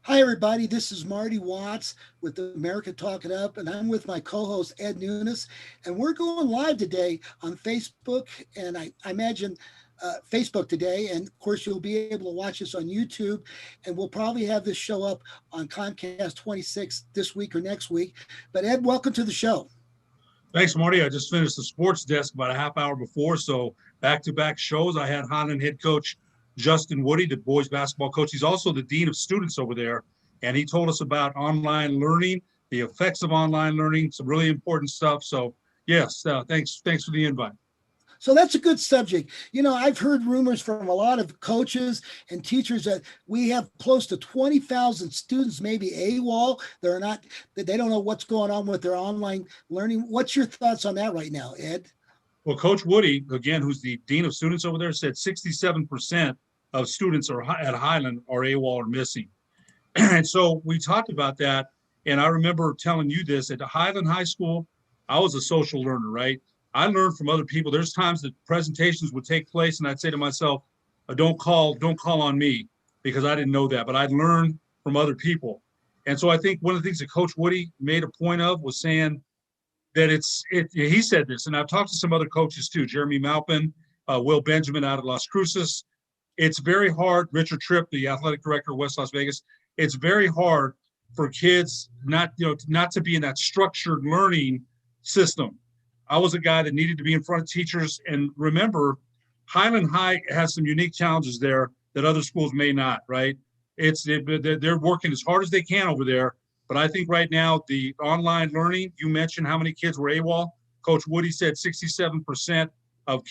Hi, everybody. This is Marty Watts with America Talk It Up, and I'm with my co host, Ed Nunes. And we're going live today on Facebook, and I imagine Facebook today. And of course, you'll be able to watch us on YouTube, and we'll probably have this show up on Comcast 26 this week or next week. But, Ed, welcome to the show. Thanks, Marty. I just finished the sports desk about a half hour before. So back-to-back shows. I had Highland head coach Justin Woody, the boys basketball coach. He's also the dean of students over there. And he told us about online learning, the effects of online learning, some really important stuff. So yes, thanks for the invite. So that's a good subject. I've heard rumors from a lot of coaches and teachers that we have close to 20,000 students, maybe AWOL. They don't know what's going on with their online learning. What's your thoughts on that right now, Ed? Well, Coach Woody, again, who's the dean of students over there, said 67% of students at Highland are AWOL or missing. And so we talked about that. And I remember telling you this at the Highland High School, I was a social learner, right? I learned from other people. There's times that presentations would take place and I'd say to myself, don't call on me because I didn't know that, but I'd learn from other people. And so I think one of the things that Coach Woody made a point of was saying that he said this, and I've talked to some other coaches too, Jeremy Maupin, Will Benjamin out of Las Cruces. It's very hard, Richard Tripp, the athletic director of West Las Vegas, it's very hard for kids not to be in that structured learning system. I was a guy that needed to be in front of teachers. And remember, Highland High has some unique challenges there that other schools may not, right? They're working as hard as they can over there. But I think right now, the online learning, you mentioned how many kids were AWOL. Coach Woody said 67% of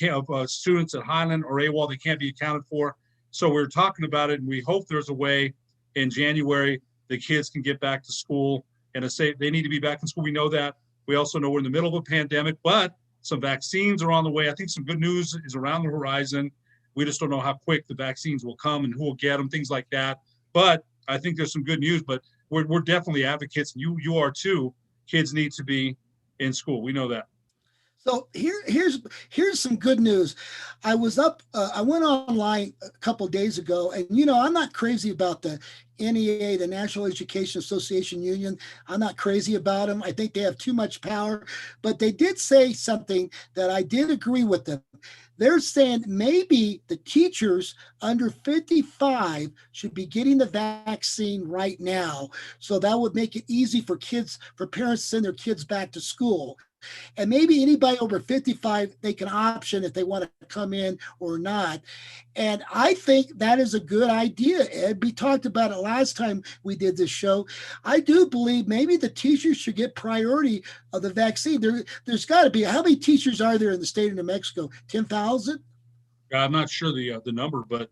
students at Highland are AWOL. They can't be accounted for. So we're talking about it, and we hope there's a way in January the kids can get back to school. And they need to be back in school. We know that. We also know we're in the middle of a pandemic, but some vaccines are on the way. I think some good news is around the horizon. We just don't know how quick the vaccines will come and who will get them, things like that. But I think there's some good news, but we're definitely advocates. You are too. Kids need to be in school. We know that. So here's some good news. I went online a couple of days ago, and I'm not crazy about the NEA, the National Education Association Union. I'm not crazy about them. I think they have too much power, but they did say something that I did agree with them. They're saying maybe the teachers under 55 should be getting the vaccine right now. So that would make it easy for parents to send their kids back to school. And maybe anybody over 55, they can option if they want to come in or not. And I think that is a good idea, Ed. We talked about it last time we did this show. I do believe maybe the teachers should get priority of the vaccine. There's got to be, how many teachers are there in the state of New Mexico? 10,000? I'm not sure the number, but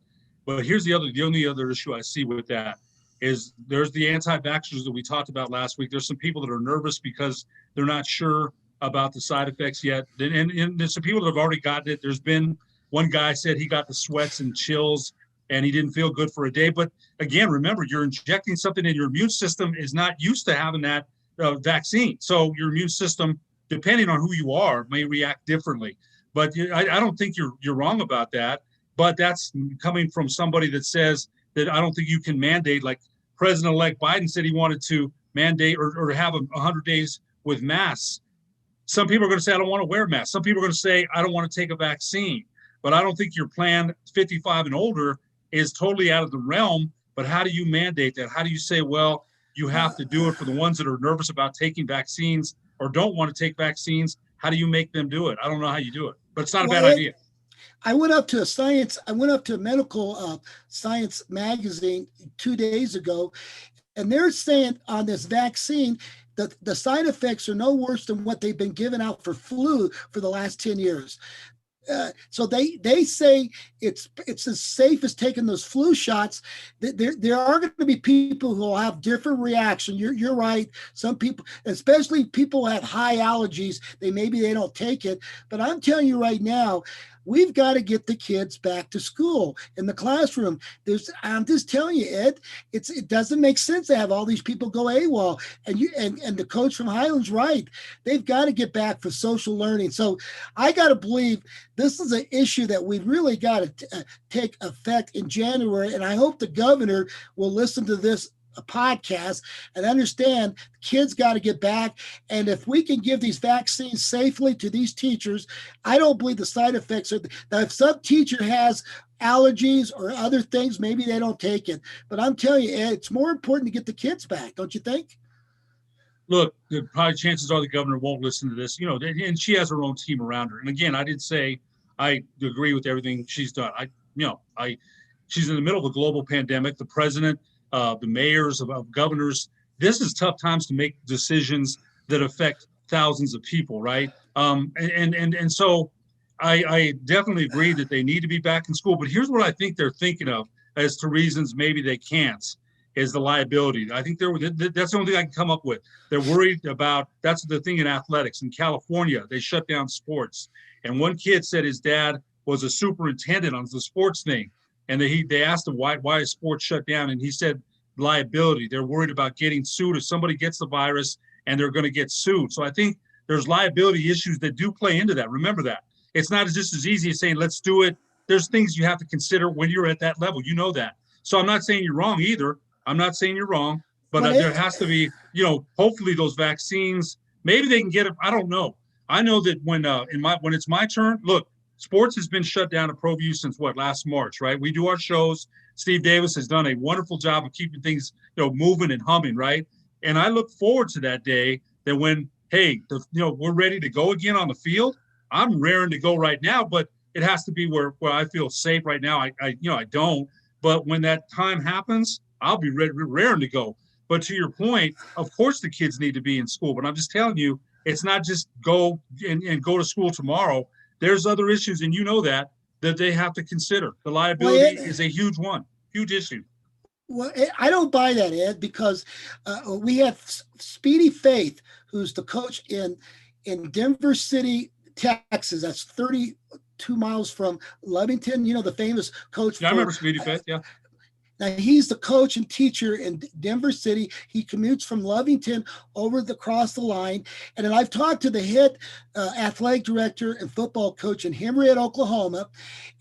here's the only other issue I see with that is there's the anti-vaxxers that we talked about last week. There's some people that are nervous because they're not sure about the side effects yet. And there's some people that have already gotten it. There's been one guy said he got the sweats and chills and he didn't feel good for a day. But again, remember, you're injecting something in your immune system is not used to having that vaccine. So your immune system, depending on who you are, may react differently. But I don't think you're wrong about that. But that's coming from somebody that says that I don't think you can mandate, like President-elect Biden said he wanted to mandate or have 100 days with masks. Some people are going to say, I don't want to wear masks. Some people are going to say, I don't want to take a vaccine. But I don't think your plan 55 and older is totally out of the realm. But how do you mandate that? How do you say, well, you have to do it for the ones that are nervous about taking vaccines or don't want to take vaccines? How do you make them do it? I don't know how you do it, but it's not a bad idea. I went up to a medical science magazine 2 days ago, and they're saying on this vaccine, the side effects are no worse than what they've been given out for flu for the last 10 years. So they say it's as safe as taking those flu shots. There are going to be people who will have different reaction. You're right. Some people, especially people who have high allergies, maybe they don't take it. But I'm telling you right now, we've got to get the kids back to school in the classroom. I'm just telling you, Ed, it doesn't make sense to have all these people go AWOL. And the coach from Highland's right. They've got to get back for social learning. So I got to believe this is an issue that we've really got to take effect in January. And I hope the governor will listen to this a podcast and understand kids got to get back. And if we can give these vaccines safely to these teachers, I don't believe the side effects are that. If some teacher has allergies or other things, maybe they don't take it. But I'm telling you, Ed, it's more important to get the kids back, don't you think? Look, probably chances are the governor won't listen to this, and she has her own team around her. And again, I did say I agree with everything she's done. She's in the middle of a global pandemic. The president, the mayors of governors, this is tough times to make decisions that affect thousands of people, right? And so I definitely agree that they need to be back in school. But here's what I think they're thinking of as to reasons maybe they can't, is the liability. I think that's the only thing I can come up with. They're worried about, that's the thing in athletics. In California, they shut down sports. And one kid said his dad was a superintendent on the sports thing. And they asked him why is sports shut down? And he said liability. They're worried about getting sued if somebody gets the virus and they're going to get sued. So I think there's liability issues that do play into that. Remember that. It's not just as easy as saying, let's do it. There's things you have to consider when you're at that level. You know that. So I'm not saying you're wrong either. I'm not saying you're wrong, but there has to be, hopefully those vaccines, maybe they can get it. I don't know. I know that when it's my turn, look, sports has been shut down at ProView since last March, right? We do our shows. Steve Davis has done a wonderful job of keeping things, moving and humming, right? And I look forward to that day that when, hey, we're ready to go again on the field. I'm raring to go right now, but it has to be where I feel safe right now. I don't. But when that time happens, I'll be raring to go. But to your point, of course the kids need to be in school. But I'm just telling you, it's not just go and go to school tomorrow. There's other issues, and that they have to consider. The liability is a huge one, huge issue. Well, I don't buy that, Ed, because we have Speedy Faith, who's the coach in Denver City, Texas. That's 32 miles from Lovington. The famous coach. Yeah, I remember Speedy Faith. Yeah. Now, he's the coach and teacher in Denver City. He commutes from Lovington across the line. And then I've talked to the head athletic director and football coach in Henrietta, Oklahoma,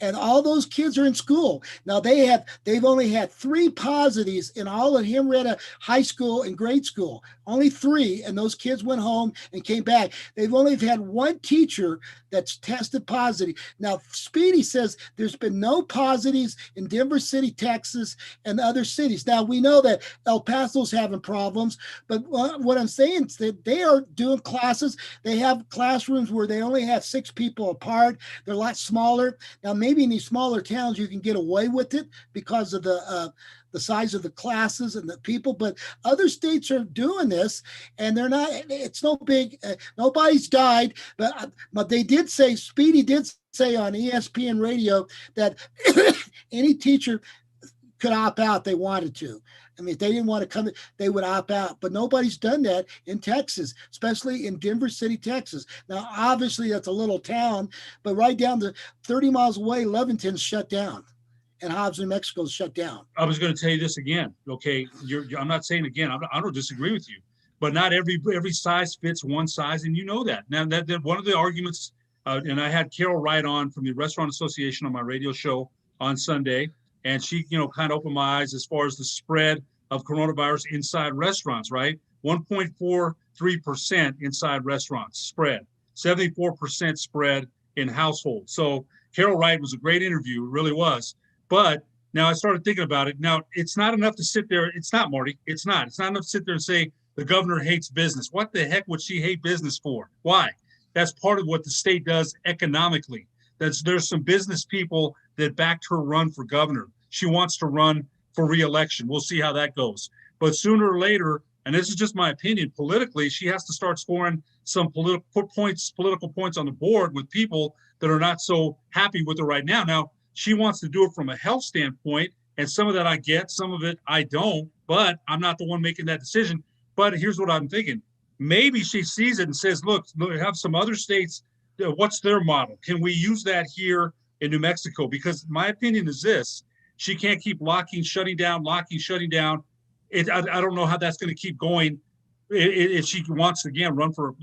and all those kids are in school. Now, they've only had 3 positives in all of Henrietta high school and grade school. Only 3, and those kids went home and came back. They've only had 1 teacher that's tested positive. Now, Speedy says there's been no positives in Denver City, Texas, and other cities. Now, we know that El Paso's having problems, but what I'm saying is that they are doing classes. They have classrooms where they only have 6 people apart. They're a lot smaller. Now, maybe in these smaller towns, you can get away with it because of the size of the classes and the people, but other states are doing this, and they're not. It's no big. Nobody's died, but they did say. Speedy did say on ESPN radio that any teacher could opt out. They wanted to. I mean, if they didn't want to come, they would opt out. But nobody's done that in Texas, especially in Denver City, Texas. Now, obviously, that's a little town, but right down to 30 miles away, Lovington's shut down. And Hobbs, New Mexico is shut down. I was going to tell you this again. Okay, I'm not saying again. I don't disagree with you, but not every size fits one size, and you know that. Now, that one of the arguments, and I had Carol Wright on from the Restaurant Association on my radio show on Sunday, and she, kind of opened my eyes as far as the spread of coronavirus inside restaurants. Right, 1.43% inside restaurants spread, 74% spread in households. So Carol Wright was a great interview, it really was. But now I started thinking about it. Now, it's not enough to sit there. It's not, Marty. It's not. It's not enough to sit there and say the governor hates business. What the heck would she hate business for? Why? That's part of what the state does economically. There's some business people that backed her run for governor. She wants to run for re-election. We'll see how that goes. But sooner or later, and this is just my opinion, politically, she has to start scoring some political points on the board with people that are not so happy with her right now. Now, she wants to do it from a health standpoint, and some of that I get, some of it I don't, but I'm not the one making that decision. But here's what I'm thinking. Maybe she sees it and says, look, we have some other states. What's their model? Can we use that here in New Mexico? Because my opinion is this. She can't keep shutting down. I don't know how that's going to keep going if she wants to, again, run for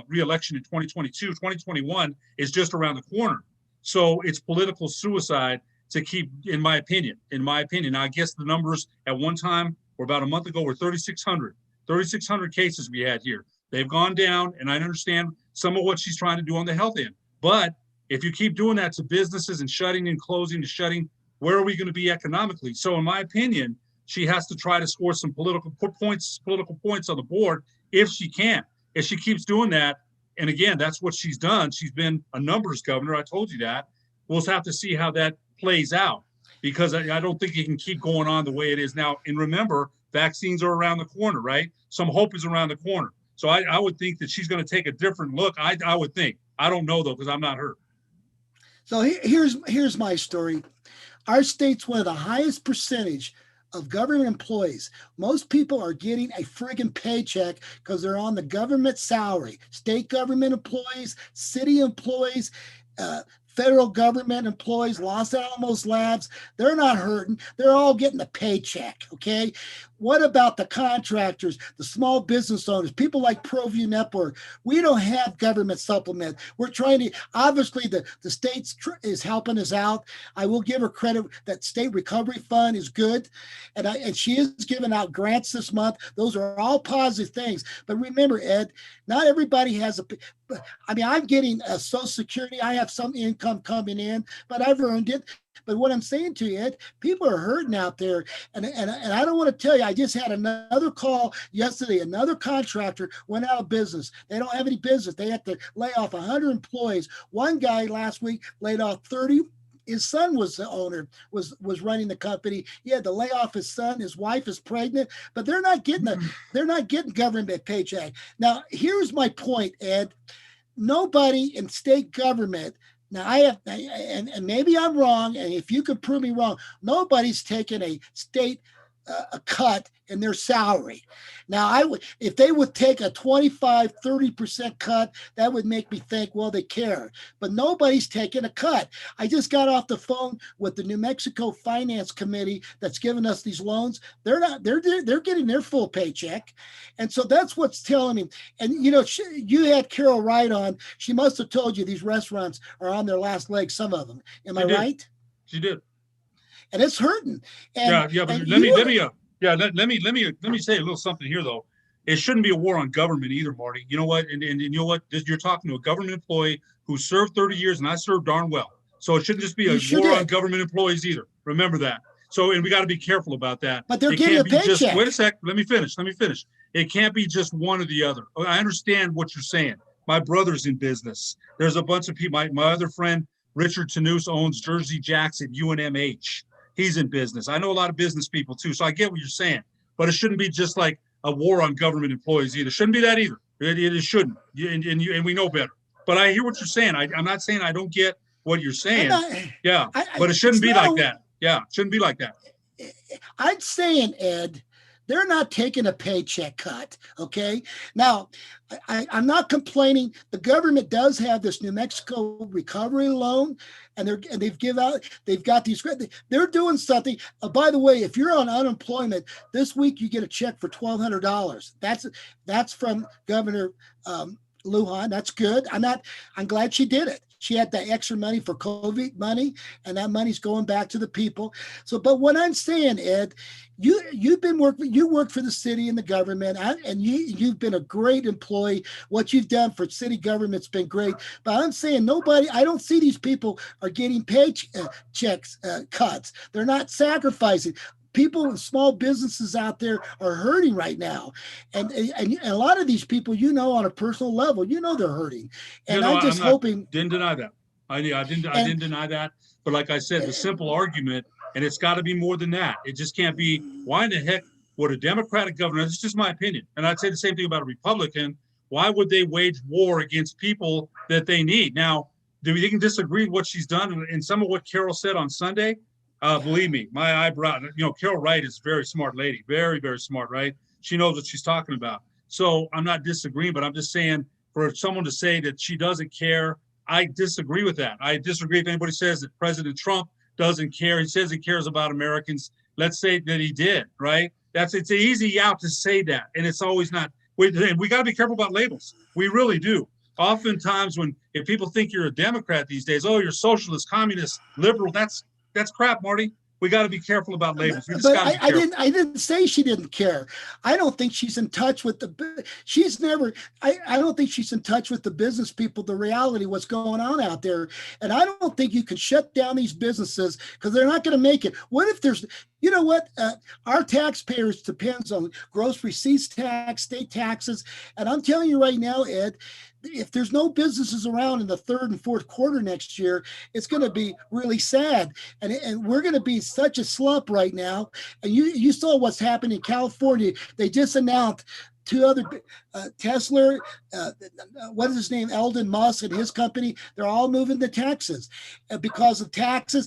re-election in 2022. 2021 is just around the corner. So it's political suicide to keep, in my opinion. Now, I guess the numbers at one time or about a month ago, were 3,600 cases we had here. They've gone down, and I understand some of what she's trying to do on the health end. But if you keep doing that to businesses and shutting and closing and shutting, where are we going to be economically? So in my opinion, she has to try to score some political points on the board if she can. If she keeps doing that, and again, that's what she's done. She's been a numbers governor. I told you that. We'll have to see how that plays out, because I don't think you can keep going on the way it is now. And remember, vaccines are around the corner, right? Some hope is around the corner. So I would think that she's going to take a different look. I would think. I don't know, though, because I'm not her. So here's my story. Our state's one of the highest percentage of government employees. Most people are getting a friggin' paycheck because they're on the government salary. State government employees, city employees, federal government employees, Los Alamos Labs, they're not hurting. They're all getting a paycheck, okay? What about the contractors, the small business owners, people like ProView Network? We don't have government supplement. We're trying to, obviously the state is helping us out. I will give her credit that state recovery fund is good. And she is giving out grants this month. Those are all positive things. But remember, Ed, not everybody has I'm getting a Social Security. I have some income coming in, but I've earned it. But what I'm saying to you, Ed, people are hurting out there. And I don't want to tell you, I just had another call yesterday. Another contractor went out of business. They don't have any business. They had to lay off 100 employees. One guy last week laid off 30. His son was the owner, was running the company. He had to lay off his son. His wife is pregnant, but they're not getting government paycheck. Now, here's my point, Ed. Nobody in state government. Now I have, and maybe I'm wrong, and if you could prove me wrong, nobody's taken a state a cut in their salary. Now, if they would take a 25, 30% cut, that would make me think, well, they care. But nobody's taking a cut. I just got off the phone with the New Mexico Finance Committee that's giving us these loans. They're getting their full paycheck. And so that's what's telling me. And, you had Carol Wright on. She must have told you these restaurants are on their last leg, some of them. Am I right? She did. And it's hurting. And, yeah. But let me say a little something here, though. It shouldn't be a war on government either, Marty. You know what? And you know what? You're talking to a government employee who served 30 years, and I served darn well. So it shouldn't just be a war on government employees either. Remember that. So, and we got to be careful about that. But they're getting a paycheck. Wait a sec. Let me finish. It can't be just one or the other. I understand what you're saying. My brother's in business. There's a bunch of people. My other friend, Richard Tanous, owns Jersey Jacks at UNMH. He's in business. I know a lot of business people too, so I get what you're saying. But it shouldn't be just like a war on government employees either. Shouldn't be that either. It shouldn't, and we know better. But I hear what you're saying. I'm not saying I don't get what you're saying. But it shouldn't be like that. Yeah, it shouldn't be like that. I'm saying, Ed, they're not taking a paycheck cut. Okay. Now, I'm not complaining. The government does have this New Mexico recovery loan, and they've got these. They're doing something. By the way, if you're on unemployment this week, you get a check for $1,200. That's from Governor Lujan. That's good. I'm glad she did it. She had that extra money for COVID money, and that money's going back to the people. So, but what I'm saying, Ed, you worked for the city and the government, and you've been a great employee. What you've done for city government's been great. But I'm saying I don't see these people are getting checks cuts. They're not sacrificing. People in small businesses out there are hurting right now. And a lot of these people, on a personal level, they're hurting. And I'm just hoping. Didn't deny that. I didn't deny that. But like I said, the simple argument, and it's got to be more than that. It just can't be, why in the heck would a Democratic governor, this is just my opinion, and I'd say the same thing about a Republican, why would they wage war against people that they need? Now, you can disagree with what she's done and some of what Carol said on Sunday. Believe me, my eyebrow, Carol Wright is a very smart lady, very, very smart, right? She knows what she's talking about. So I'm not disagreeing, but I'm just saying for someone to say that she doesn't care, I disagree with that. I disagree if anybody says that President Trump doesn't care. He says he cares about Americans. Let's say that he did, right? It's an easy out to say that. And it's always not. We got to be careful about labels. We really do. Oftentimes if people think you're a Democrat these days, oh, you're socialist, communist, liberal, that's crap, Marty. we got to be careful about labels. We just But got to be I careful. didn't say she didn't care. I don't think she's in touch with she's never, I don't think she's in touch with the business people, the reality, what's going on out there. And I don't think you can shut down these businesses because they're not going to make it. What if there's, you know what, our taxpayers depends on gross receipts tax, state taxes. And I'm telling you right now, Ed, if there's no businesses around in the third and fourth quarter next year, it's going to be really sad. And we're going to be such a slump right now. And you saw what's happened in California. They just announced two other Tesla, what is his name, Eldon Musk and his company. They're all moving to Texas because of taxes.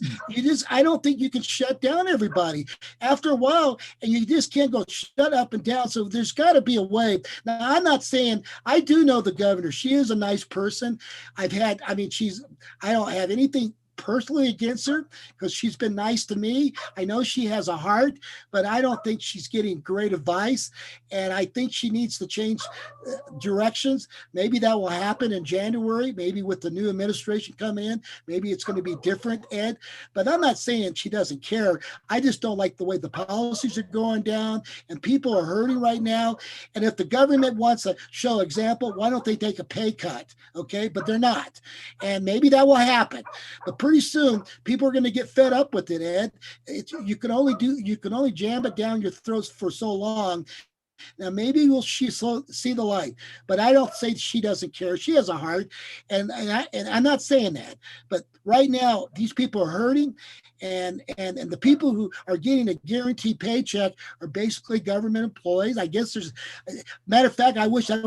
I don't think you can shut down everybody after a while, and you just can't go shut up and down. So there's got to be a way. Now, I'm not saying, I do know the governor. She is a nice person. I don't have anything personally against her because she's been nice to me. I know she has a heart, but I don't think she's getting great advice. And I think she needs to change directions. Maybe that will happen in January, maybe with the new administration coming in. Maybe it's going to be different, Ed. But I'm not saying she doesn't care. I just don't like the way the policies are going down and people are hurting right now. And if the government wants to show example, why don't they take a pay cut? Okay, but they're not. And maybe that will happen. But pretty soon, people are going to get fed up with it, Ed. You can only jam it down your throats for so long. Now maybe she see the light, but I don't say she doesn't care. She has a heart, and I'm not saying that. But right now, these people are hurting, and the people who are getting a guaranteed paycheck are basically government employees. I guess there's, matter of fact, I wish I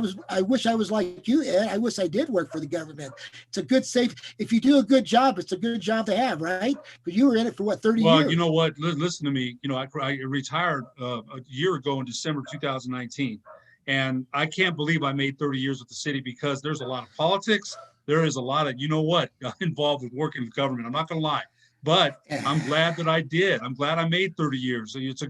was like you, Ed. I wish I did work for the government. It's a good safe. If you do a good job, it's a good job to have, right? But you were in it for what, 30 years? Well, you know what? Listen to me. You know, I retired a year ago in December 2019, and I can't believe I made 30 years with the city because there's a lot of politics. There is a lot of, you know what, involved with working with government. I'm not going to lie, but I'm glad that I did. I'm glad I made 30 years. It's a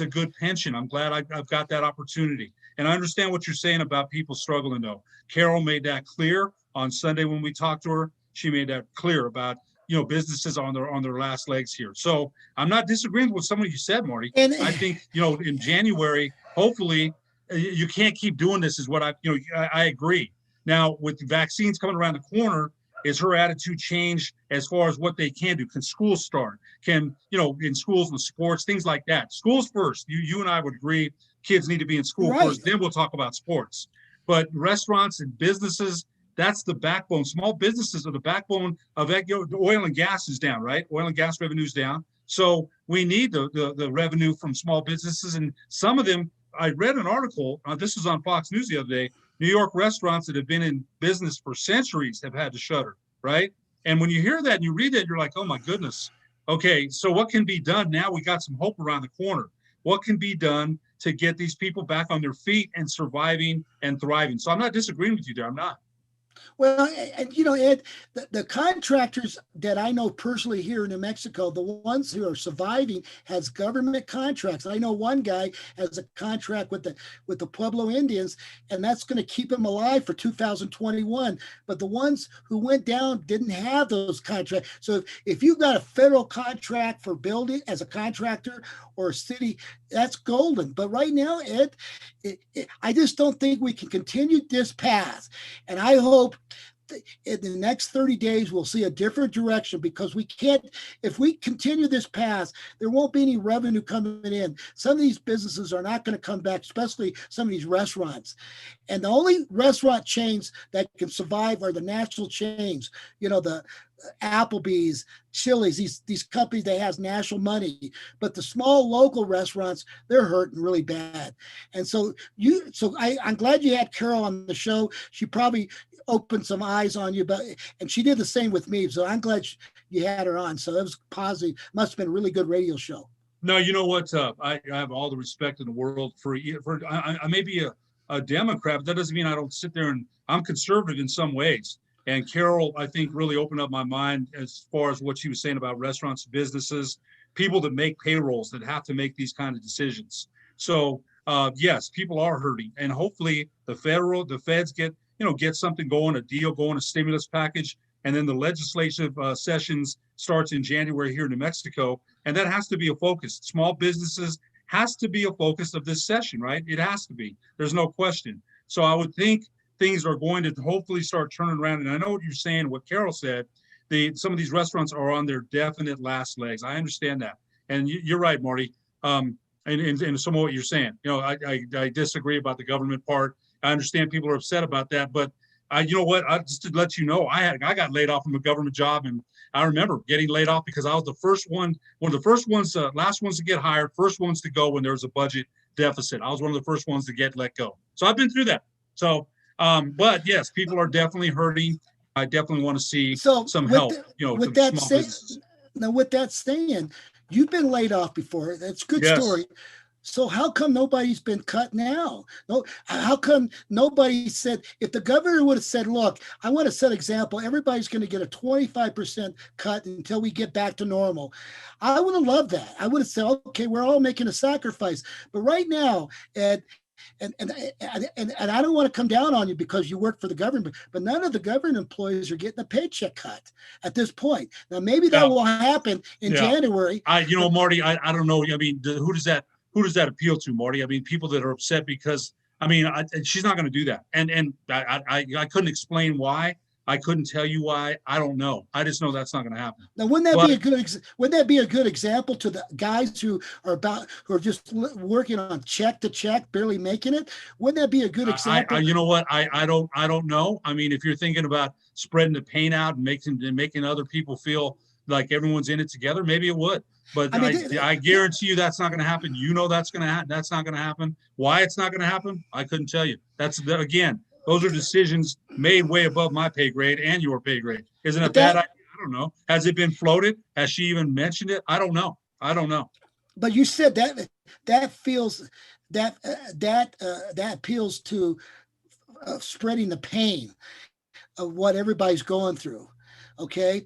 good pension. I'm glad I've got that opportunity. And I understand what you're saying about people struggling though. Carol made that clear on Sunday when we talked to her. She made that clear about, you know, businesses on their last legs here. So I'm not disagreeing with something you said, Marty. And I think, you know, in January, hopefully you can't keep doing this is what I agree. Now with the vaccines coming around the corner, is her attitude change as far as what they can do? Can schools start? Can, you know, in schools with sports, things like that. Schools first. You and I would agree kids need to be in school right. first, then we'll talk about sports. But restaurants and businesses, that's the backbone. Small businesses are the backbone of that. You know, the oil and gas is down, right? Oil and gas revenue is down. So we need the revenue from small businesses. And some of them, I read an article, this was on Fox News the other day, New York restaurants that have been in business for centuries have had to shutter, right? And when you hear that and you read that, you're like, oh my goodness. Okay, so what can be done now? We got some hope around the corner. What can be done to get these people back on their feet and surviving and thriving? So I'm not disagreeing with you there. I'm not. Well, and you know, Ed, the contractors that I know personally here in New Mexico, the ones who are surviving, has government contracts. I know one guy has a contract with the Pueblo Indians, and that's going to keep him alive for 2021. But the ones who went down didn't have those contracts. So if you've got a federal contract for building as a contractor or a city, that's golden. But right now, Ed, I just don't think we can continue this path. And I hope in the next 30 days, we'll see a different direction because we can't, if we continue this path, there won't be any revenue coming in. Some of these businesses are not going to come back, especially some of these restaurants. And the only restaurant chains that can survive are the national chains, you know, the Applebee's, Chili's, these companies that has national money, but the small local restaurants, they're hurting really bad. And so I'm glad you had Carol on the show. She probably opened some eyes on you, and she did the same with me. So I'm glad you had her on. So it was positive. Must have been a really good radio show. No, you know what? I have all the respect in the world for I may be a Democrat, but that doesn't mean I don't sit there and I'm conservative in some ways. And Carol, I think, really opened up my mind as far as what she was saying about restaurants, businesses, people that make payrolls that have to make these kind of decisions. So yes, people are hurting, and hopefully the feds get something going, a deal going, a stimulus package. and then the legislative sessions starts in January here in New Mexico, and that has to be a focus. Small businesses has to be a focus of this session, right? It has to be. There's no question. So I would think things are going to hopefully start turning around. And I know what you're saying, what Carol said, some of these restaurants are on their definite last legs. I understand that. And you're right, Marty. And some of what you're saying, I disagree about the government part. I understand people are upset about that, but you know what? Just to let you know, I got laid off from a government job, and I remember getting laid off because I was the first one of the first ones, last ones to get hired, first ones to go when there was a budget deficit. I was one of the first ones to get let go. So I've been through that. So, but yes, people are definitely hurting. I definitely want to see So some help, to small businesses. now with that saying, you've been laid off before. That's a good Yes. story. So how come nobody's been cut now? No, how come nobody said, if the governor would have said, look, I want to set an example, everybody's going to get a 25% cut until we get back to normal. I would have loved that. I would have said, okay, we're all making a sacrifice. But right now, Ed, and I don't want to come down on you because you work for the government, but none of the government employees are getting a paycheck cut at this point. Now, maybe that will happen in January. Marty, I don't know. I mean, who does that appeal to, Marty? I mean, people that are upset because, she's not going to do that. And I couldn't explain why. I couldn't tell you why. I don't know. I just know that's not going to happen. Now, wouldn't that be a good example to the guys who are just working on check to check, barely making it? Wouldn't that be a good example? You know what? I don't know. I mean, if you're thinking about spreading the pain out and making other people feel like everyone's in it together, maybe it would. But I guarantee you that's not going to happen. That's not going to happen. Why it's not going to happen, I couldn't tell you. Again, those are decisions made way above my pay grade and your pay grade. Isn't it a bad idea? I don't know. Has it been floated? Has she even mentioned it? I don't know. But you said that feels that appeals to spreading the pain of what everybody's going through. Okay.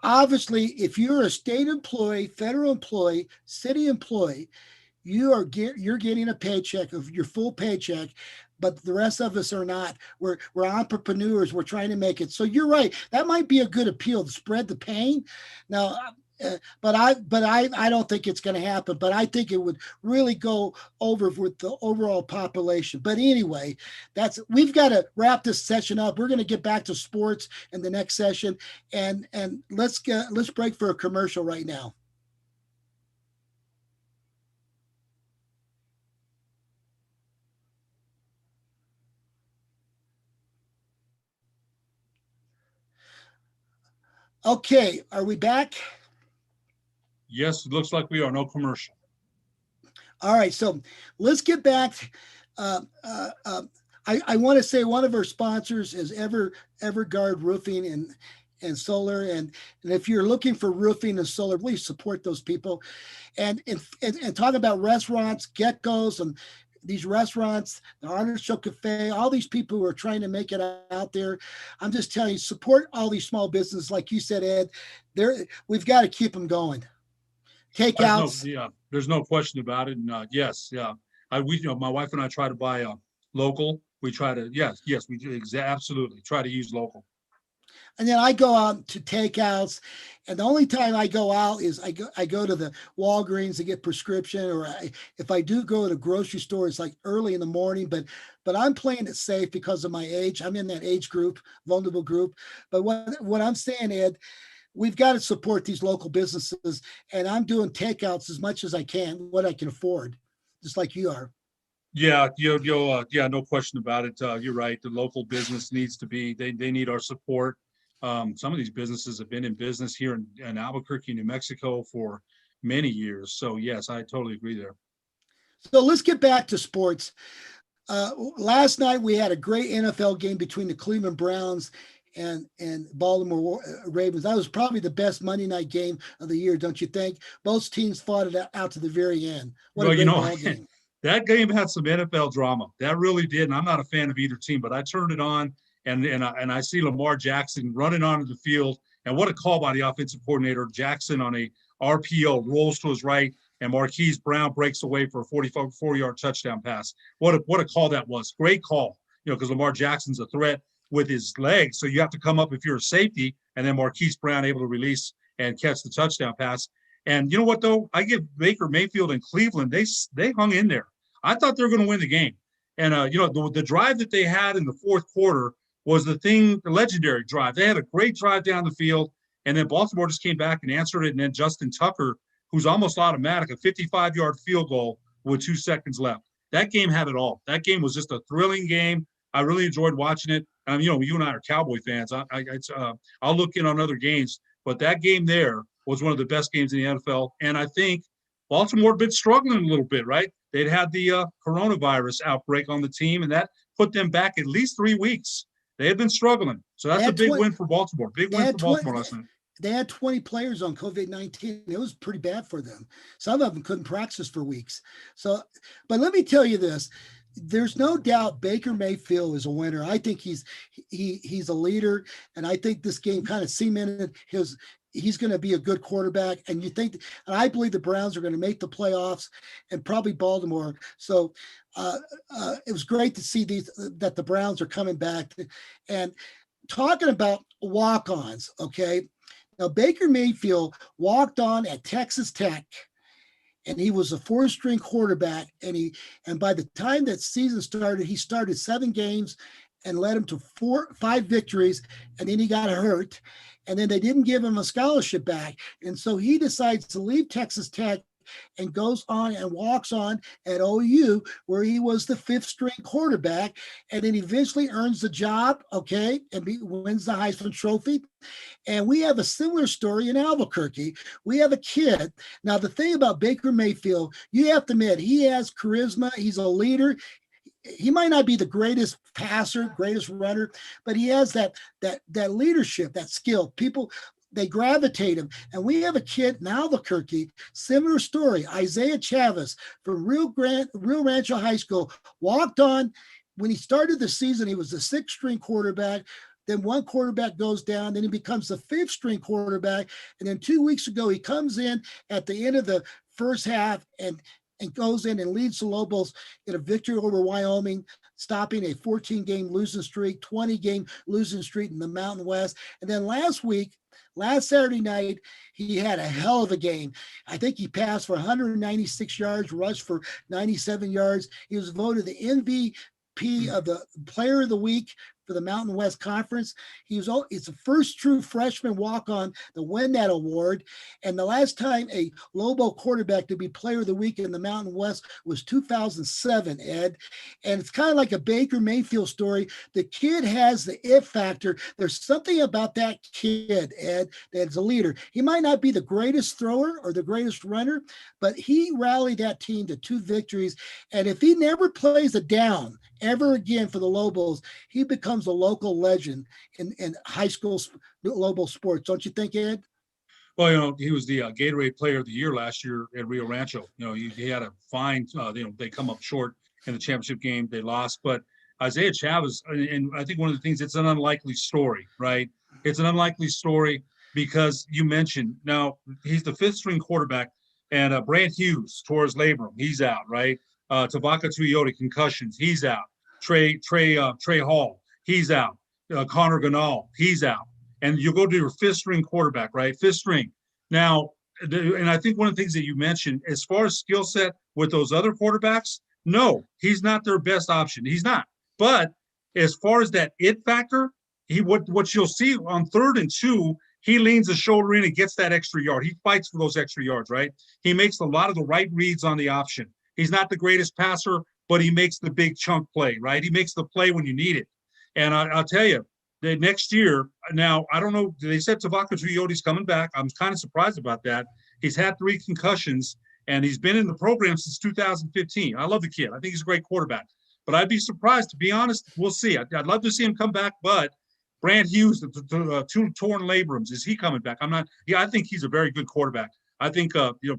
Obviously, if you're a state employee, federal employee, city employee, you're getting a paycheck of your full paycheck, but the rest of us are not. We're entrepreneurs. We're trying to make it. So you're right. That might be a good appeal to spread the pain. Now, but I don't think it's going to happen. But I think it would really go over with the overall population. But anyway, we've got to wrap this session up. We're going to get back to sports in the next session, and let's break for a commercial right now. Okay, are we back? Yes, it looks like we are. No commercial. All right, so let's get back. I want to say one of our sponsors is Everguard Roofing and Solar, and if you're looking for roofing and solar, please support those people. And talk about restaurants, Geckos, and these restaurants, the Artichoke Cafe, all these people who are trying to make it out there. I'm just telling you, support all these small businesses, like you said, Ed. We've got to keep them going. Takeouts. There's no question about it. And yes, my wife and I try to buy local. We try to, yes, we do absolutely try to use local. And then I go out to takeouts, and the only time I go out is I go to the Walgreens to get prescription, or if I do go to the grocery store, it's like early in the morning. But I'm playing it safe because of my age. I'm in that age group, vulnerable group. But what I'm saying, Ed, we've got to support these local businesses, and I'm doing takeouts as much as I can, what I can afford, just like you are. Yeah, no question about it. You're right. The local business needs to be. They need our support. Some of these businesses have been in business here in Albuquerque, New Mexico for many years. So yes, I totally agree there. So let's get back to sports. Last night we had a great NFL game between the Cleveland Browns and Baltimore Ravens. That was probably the best Monday night game of the year, don't you think? Both teams fought it out to the very end. What a great ball game. That game had some NFL drama. That really did. And I'm not a fan of either team, but I turned it on and I see Lamar Jackson running onto the field. And what a call by the offensive coordinator. Jackson on a RPO rolls to his right, and Marquise Brown breaks away for a 44-yard touchdown pass. What a call that was. Great call, because Lamar Jackson's a threat with his legs. So you have to come up, if you're a safety, and then Marquise Brown able to release and catch the touchdown pass. And you know what, though? I give Baker Mayfield and Cleveland, they hung in there. I thought they were going to win the game. And, the drive that they had in the fourth quarter was the legendary drive. They had a great drive down the field, and then Baltimore just came back and answered it. And then Justin Tucker, who's almost automatic, a 55-yard field goal with 2 seconds left. That game had it all. That game was just a thrilling game. I really enjoyed watching it. You and I are Cowboy fans. I'll look in on other games, but that game there was one of the best games in the NFL. And I think Baltimore had been struggling a little bit, right? They'd had the coronavirus outbreak on the team, and that put them back at least 3 weeks. They had been struggling. So that's a big win for Baltimore. Big win for Baltimore last night. They had 20 players on COVID-19. It was pretty bad for them. Some of them couldn't practice for weeks. So, but let me tell you this. There's no doubt Baker Mayfield is a winner. I think he's a leader, and I think this game kind of cemented he's going to be a good quarterback. And and I believe the Browns are going to make the playoffs, and probably Baltimore. So it was great to see that the Browns are coming back. And talking about walk-ons, okay. Now, Baker Mayfield walked on at Texas Tech, and he was a 4-string quarterback. And by the time that season started, he started 7 games and led him to 5 victories. And then he got hurt, and then they didn't give him a scholarship back. And so he decides to leave Texas Tech and goes on and walks on at OU, where he was the 5th-string quarterback, and then eventually earns the job, okay, and wins the Heisman Trophy. And we have a similar story in Albuquerque. We have a kid. Now, the thing about Baker Mayfield, you have to admit, he has charisma. He's a leader. He might not be the greatest passer, greatest runner, but he has that leadership, that skill. People, they gravitate him. And we have a kid in Albuquerque, similar story. Isaiah Chavez from Rio Rancho High School walked on. When he started the season, he was the 6th-string quarterback. Then one quarterback goes down. Then he becomes the 5th-string quarterback. And then 2 weeks ago, he comes in at the end of the first half and goes in and leads the Lobos in a victory over Wyoming, stopping a 14-game losing streak, 20-game losing streak in the Mountain West. And then last Saturday night, he had a hell of a game. I think he passed for 196 yards, rushed for 97 yards. He was voted the MVP of the Player of the Week for the Mountain West Conference. It's the first true freshman walk-on to win that award. And the last time a Lobo quarterback to be Player of the Week in the Mountain West was 2007, Ed. And it's kind of like a Baker Mayfield story. The kid has the it factor. There's something about that kid, Ed, that's a leader. He might not be the greatest thrower or the greatest runner, but he rallied that team to 2 victories. And if he never plays a down ever again for the Lobos, he becomes a local legend in high school Lobo sports. Don't you think, Ed? Well, he was the Gatorade Player of the Year last year at Rio Rancho. He had a fine. They come up short in the championship game. They lost, but Isaiah Chavez, and I think one of the things, it's an unlikely story, right? It's an unlikely story because you mentioned, now he's the 5th-string quarterback, and Brant Hughes tore his labrum. He's out, right? Tabaka Tuioti, concussions. He's out. Trey Hall. He's out. Connor Ganal. He's out. And you go to your 5th-string quarterback, right? 5th string. Now, and I think one of the things that you mentioned, as far as skill set with those other quarterbacks, no, he's not their best option. He's not. But as far as that it factor, what you'll see on 3rd and 2, he leans the shoulder in and gets that extra yard. He fights for those extra yards, right? He makes a lot of the right reads on the option. He's not the greatest passer, but he makes the big chunk play, right? He makes the play when you need it. And I'll tell you, the next year, now, I don't know, they said Tabaka Tuioti's coming back. I'm kind of surprised about that. He's had 3 concussions, and he's been in the program since 2015. I love the kid. I think he's a great quarterback. But I'd be surprised, to be honest. We'll see. I'd love to see him come back, but Brant Hughes, the 2 torn labrums, is he coming back? I think he's a very good quarterback. I think,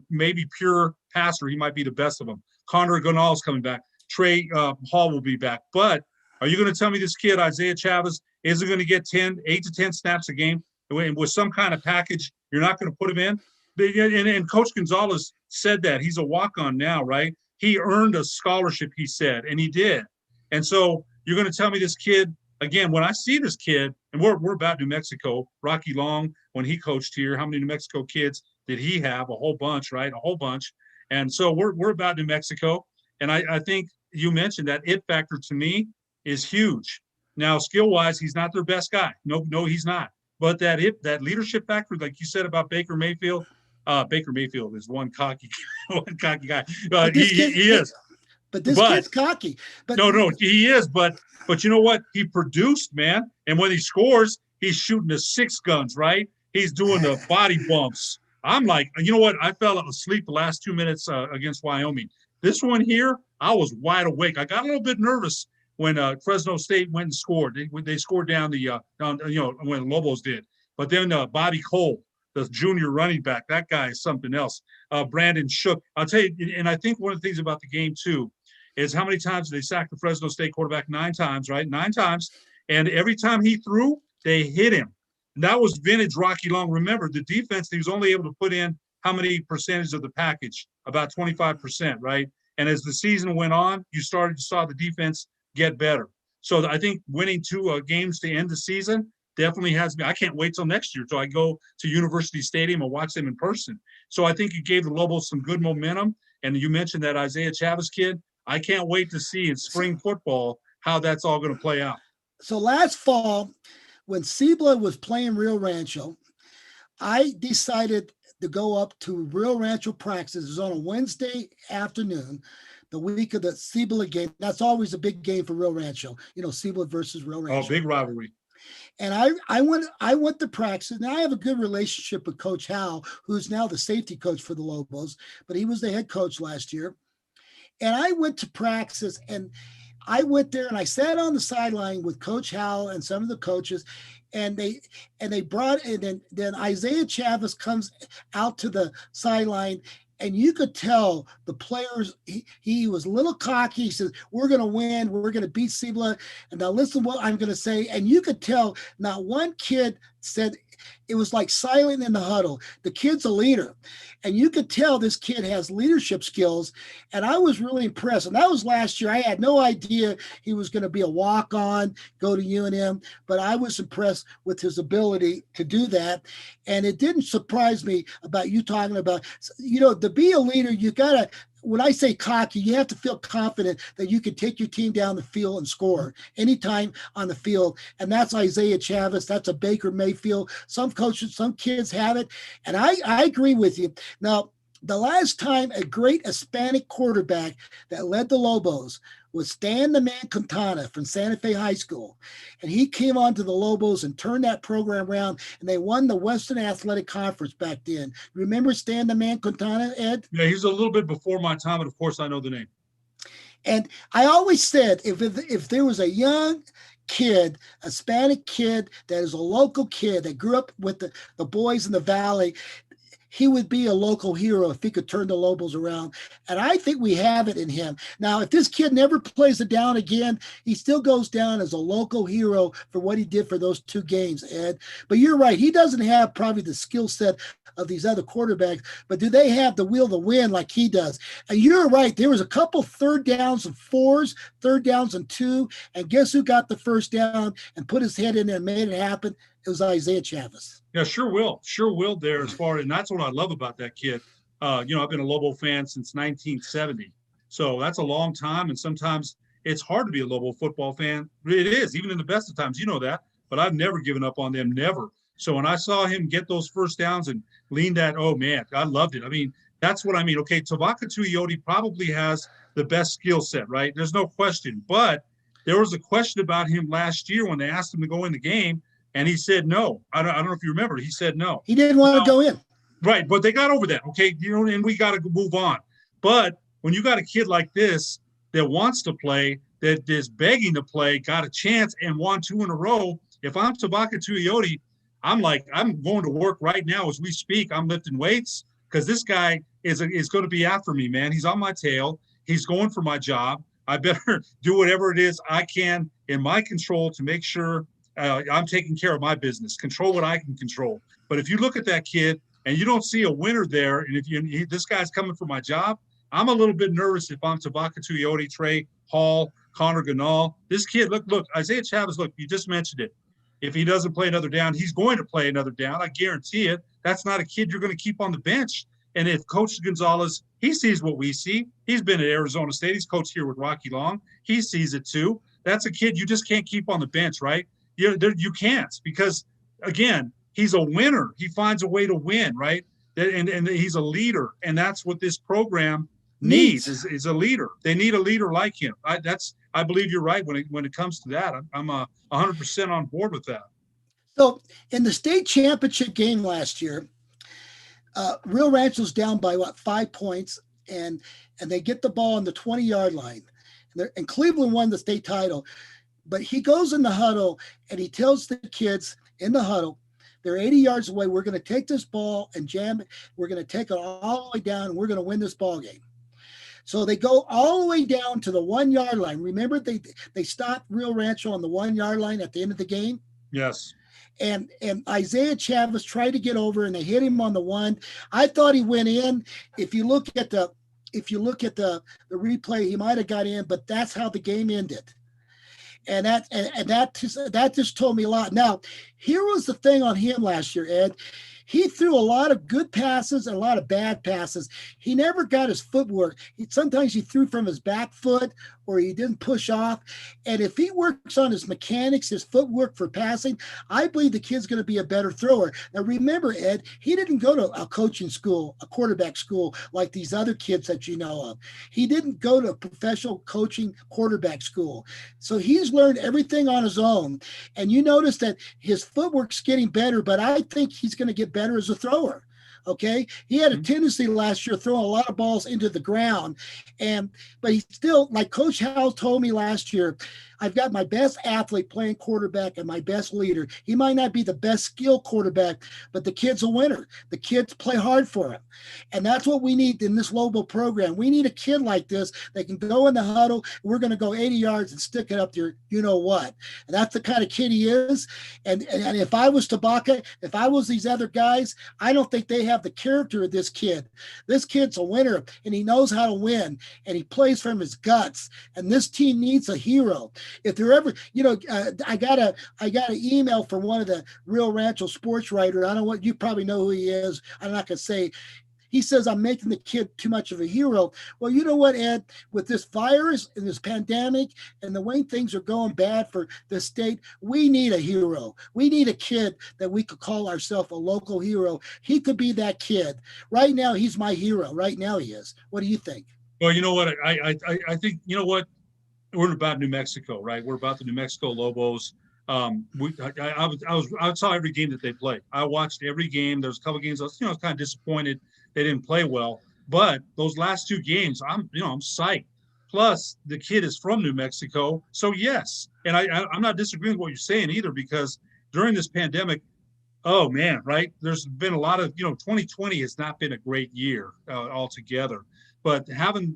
maybe pure passer, he might be the best of them. Connor Ganal's coming back. Trey Hall will be back. But are you going to tell me this kid, Isaiah Chavez, isn't going to get 8 to 10 snaps a game with some kind of package? You're not going to put him in? And Coach Gonzalez said that. He's a walk-on now, right? He earned a scholarship, he said, and he did. And so you're going to tell me this kid, again, when I see this kid, and we're about New Mexico. Rocky Long, when he coached here, how many New Mexico kids did he have? A whole bunch, right? A whole bunch. And so we're about New Mexico. And I think you mentioned that it factor to me is huge. Now, skill wise, he's not their best guy. No, he's not. But that leadership factor, like you said about Baker Mayfield is one cocky, one cocky guy. But this kid, He is. but this But kid's cocky. But no, he is. But you know what? He produced, man. And when he scores, he's shooting the six guns, right? He's doing the body bumps. I'm like, you know what? I fell asleep the last 2 minutes against Wyoming. This one here, I was wide awake. I got a little bit nervous when Fresno State went and scored. They scored down when Lobos did. But then Bobby Cole, the junior running back, that guy is something else. Brandon Shook. I'll tell you, and I think one of the things about the game too is how many times they sacked the Fresno State quarterback? 9 times, right? 9 times. And every time he threw, they hit him. And that was vintage Rocky Long. Remember, the defense, he was only able to put in how many percentage of the package? About 25%, right? And as the season went on, you saw the defense get better. So I think winning 2 games to end the season definitely has me. I can't wait till next year till I go to University Stadium and watch them in person. So I think it gave the Lobos some good momentum. And you mentioned that Isaiah Chavez kid. I can't wait to see in spring football how that's all going to play out. So last fall, when Ciebla was playing Rio Rancho, I decided to go up to Rio Rancho practice. It was on a Wednesday afternoon, the week of the Ciebla game. That's always a big game for Rio Rancho, Ciebla versus Rio Rancho. Oh, big rivalry. And I went to practice, and I have a good relationship with Coach Howell, who's now the safety coach for the Lobos, but he was the head coach last year. And I went to practice, and I went there and I sat on the sideline with Coach Howell and some of the coaches, and they brought, and then Isaiah Chavez comes out to the sideline, and you could tell the players, he was a little cocky. He says, we're going to win. We're going to beat Ciebla. And now listen what I'm going to say. And you could tell not one kid said, it was like silent in the huddle. The kid's a leader. And you could tell this kid has leadership skills. And I was really impressed. And that was last year. I had no idea he was going to be a walk-on, go to UNM, but I was impressed with his ability to do that. And it didn't surprise me about you talking about, to be a leader, you got to, when I say cocky, you have to feel confident that you can take your team down the field and score anytime on the field. And that's Isaiah Chavez. That's a Baker Mayfield. Some coaches, some kids have it. And I agree with you. Now, the last time a great Hispanic quarterback that led the Lobos was Stan the Man Quintana from Santa Fe High School. And he came on to the Lobos and turned that program around, and they won the Western Athletic Conference back then. Remember Stan the Man Quintana, Ed? Yeah, he's a little bit before my time, and of course I know the name. And I always said if there was a young kid, a Hispanic kid that is a local kid that grew up with the boys in the Valley, he would be a local hero if he could turn the Lobos around. And I think we have it in him. Now, if this kid never plays it down again, he still goes down as a local hero for what he did for those 2 games, Ed. But you're right. He doesn't have probably the skill set of these other quarterbacks, but do they have the will to win like he does? And you're right. There was a couple 3rd downs and 4s, 3rd downs and 2. And guess who got the first down and put his head in there and made it happen? It was Isaiah Chavez. Yeah, sure will there as far, and that's what I love about that kid. I've been a Lobo fan since 1970. So that's a long time. And sometimes it's hard to be a Lobo football fan. It is, even in the best of times, that, but I've never given up on them, never. So when I saw him get those first downs and lean that, oh man, I loved it. I mean, that's what I mean. Okay, Tabaka Tuioti probably has the best skill set, right? There's no question. But there was a question about him last year when they asked him to go in the game, and he said no. I don't know if you remember. He said no. He didn't want to go in. Right, but they got over that, okay? And we got to move on. But when you got a kid like this that wants to play, that is begging to play, got a chance and won 2 in a row, if I'm Tabaka Tuioti, I'm going to work right now as we speak. I'm lifting weights because this guy is going to be after me, man. He's on my tail. He's going for my job. I better do whatever it is I can in my control to make sure I'm taking care of my business, control what I can control. But if you look at that kid and you don't see a winner there, and if this guy's coming for my job, I'm a little bit nervous if I'm Tabaka Tuioti, Trey Hall, Connor Ganal. This kid, look, Isaiah Chavez, look, you just mentioned it. If he doesn't play another down, he's going to play another down. I guarantee it. That's not a kid you're going to keep on the bench. And if Coach Gonzalez, he sees what we see. He's been at Arizona State. He's coached here with Rocky Long. He sees it too. That's a kid you just can't keep on the bench, right? You can't, because, again, he's a winner. He finds a way to win, right? And he's a leader. And that's what this program needs is a leader. They need a leader like him. I believe you're right when it comes to that. I'm 100% on board with that. So in the state championship game last year, Rio Rancho's down by 5 points, and they get the ball on the 20-yard line. And Cleveland won the state title. But he goes in the huddle and he tells the kids in the huddle, they're 80 yards away. We're going to take this ball and jam it. We're going to take it all the way down, and we're going to win this ball game. So they go all the way down to the 1-yard line. Remember, they stopped Rio Rancho on the 1-yard line at the end of the game? Yes. And Isaiah Chavez tried to get over, and they hit him on the 1. I thought he went in. If you look at the replay, he might have got in, but that's how the game ended. And that just told me a lot. Now, here was the thing on him last year, Ed. He threw a lot of good passes and a lot of bad passes. He never got his footwork. Sometimes he threw from his back foot, or he didn't push off. And if he works on his mechanics, his footwork for passing, I believe the kid's going to be a better thrower. Now, remember, Ed, he didn't go to a coaching school, a quarterback school, like these other kids that you know of. He didn't go to a professional coaching quarterback school. So he's learned everything on his own. And you notice that his footwork's getting better, but I think he's going to get better as a thrower. Okay. He had a tendency last year throwing a lot of balls into the ground. But he still, like Coach Howell told me last year, I've got my best athlete playing quarterback and my best leader. He might not be the best skill quarterback, but the kid's a winner. The kids play hard for him. And that's what we need in this Lobo program. We need a kid like this that can go in the huddle. We're going to go 80 yards and stick it up there, you know what. And that's the kind of kid he is. And if I was Tabaka, if I was these other guys, I don't think they have the character of this kid. This kid's a winner, and he knows how to win, and he plays from his guts. And this team needs a hero. If they're ever, I got an email from one of the Rio Rancho sports writers. I don't know what, you probably know who he is. I'm not going to say. He says, I'm making the kid too much of a hero. Well, you know what, Ed? With this virus and this pandemic and the way things are going bad for the state, we need a hero. We need a kid that we could call ourselves a local hero. He could be that kid. Right now, he's my hero. Right now, he is. What do you think? Well, you know what? I think, you know what? We're about New Mexico, right? We're about the New Mexico Lobos. I saw every game that they played. I watched every game. There's a couple of games I was kind of disappointed they didn't play well, but those last 2 games, I'm psyched. Plus, the kid is from New Mexico, so yes. And I'm not disagreeing with what you're saying either, because during this pandemic, oh man, right? There's been a lot of 2020 has not been a great year altogether, but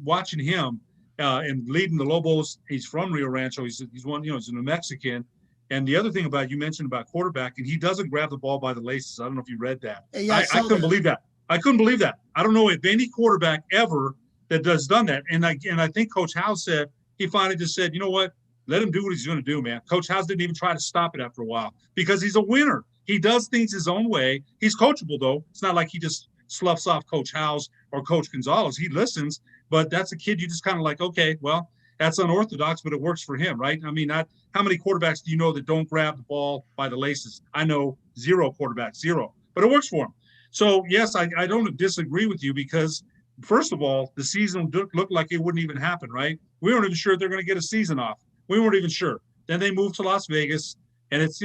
watching him. And leading the Lobos, he's from Rio Rancho. He's one, he's a New Mexican. And the other thing you mentioned about quarterback, and he doesn't grab the ball by the laces. I don't know if you read that. Yeah, I couldn't believe that. I couldn't believe that. I don't know if any quarterback ever that has done that. And I think Coach House said, he finally just said, you know what? Let him do what he's going to do, man. Coach House didn't even try to stop it after a while, because he's a winner. He does things his own way. He's coachable, though. It's not like he just sloughs off Coach House or Coach Gonzalez. He listens. But that's a kid you just kind of like, okay, well, that's unorthodox, but it works for him, right? I mean, how many quarterbacks do you know that don't grab the ball by the laces? I know 0 quarterbacks, 0, but it works for him. So, yes, I don't disagree with you, because, first of all, the season looked like it wouldn't even happen, right? We weren't even sure they're going to get a season off. We weren't even sure. Then they moved to Las Vegas, and it's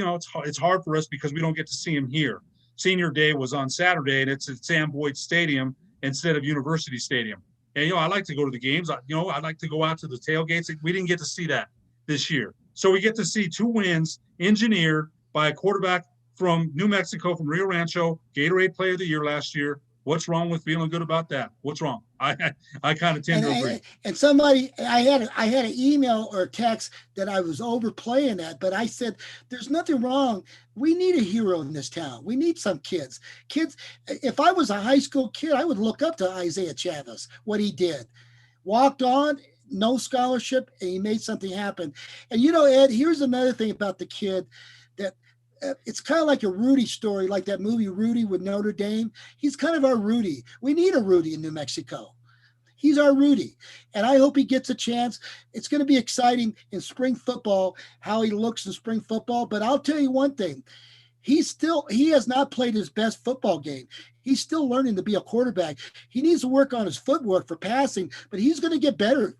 hard for us because we don't get to see him here. Senior Day was on Saturday, and it's at Sam Boyd Stadium instead of University Stadium. And, I like to go to the games. I like to go out to the tailgates. We didn't get to see that this year. So we get to see 2 wins engineered by a quarterback from New Mexico, from Rio Rancho, Gatorade Player of the Year last year. What's wrong with feeling good about that? What's wrong? I kind of tend to agree. And somebody, I had an email or text that I was overplaying that, but I said, there's nothing wrong. We need a hero in this town. We need some kids. If I was a high school kid, I would look up to Isaiah Chavez, what he did. Walked on, no scholarship, and he made something happen. And Ed, here's another thing about the kid that it's kind of like a Rudy story, like that movie Rudy with Notre Dame. He's kind of our Rudy. We need a Rudy in New Mexico. He's our Rudy, and I hope he gets a chance. It's going to be exciting in spring football how he looks in spring football. But I'll tell you one thing: he has not played his best football game. He's still learning to be a quarterback. He needs to work on his footwork for passing, but he's going to get better.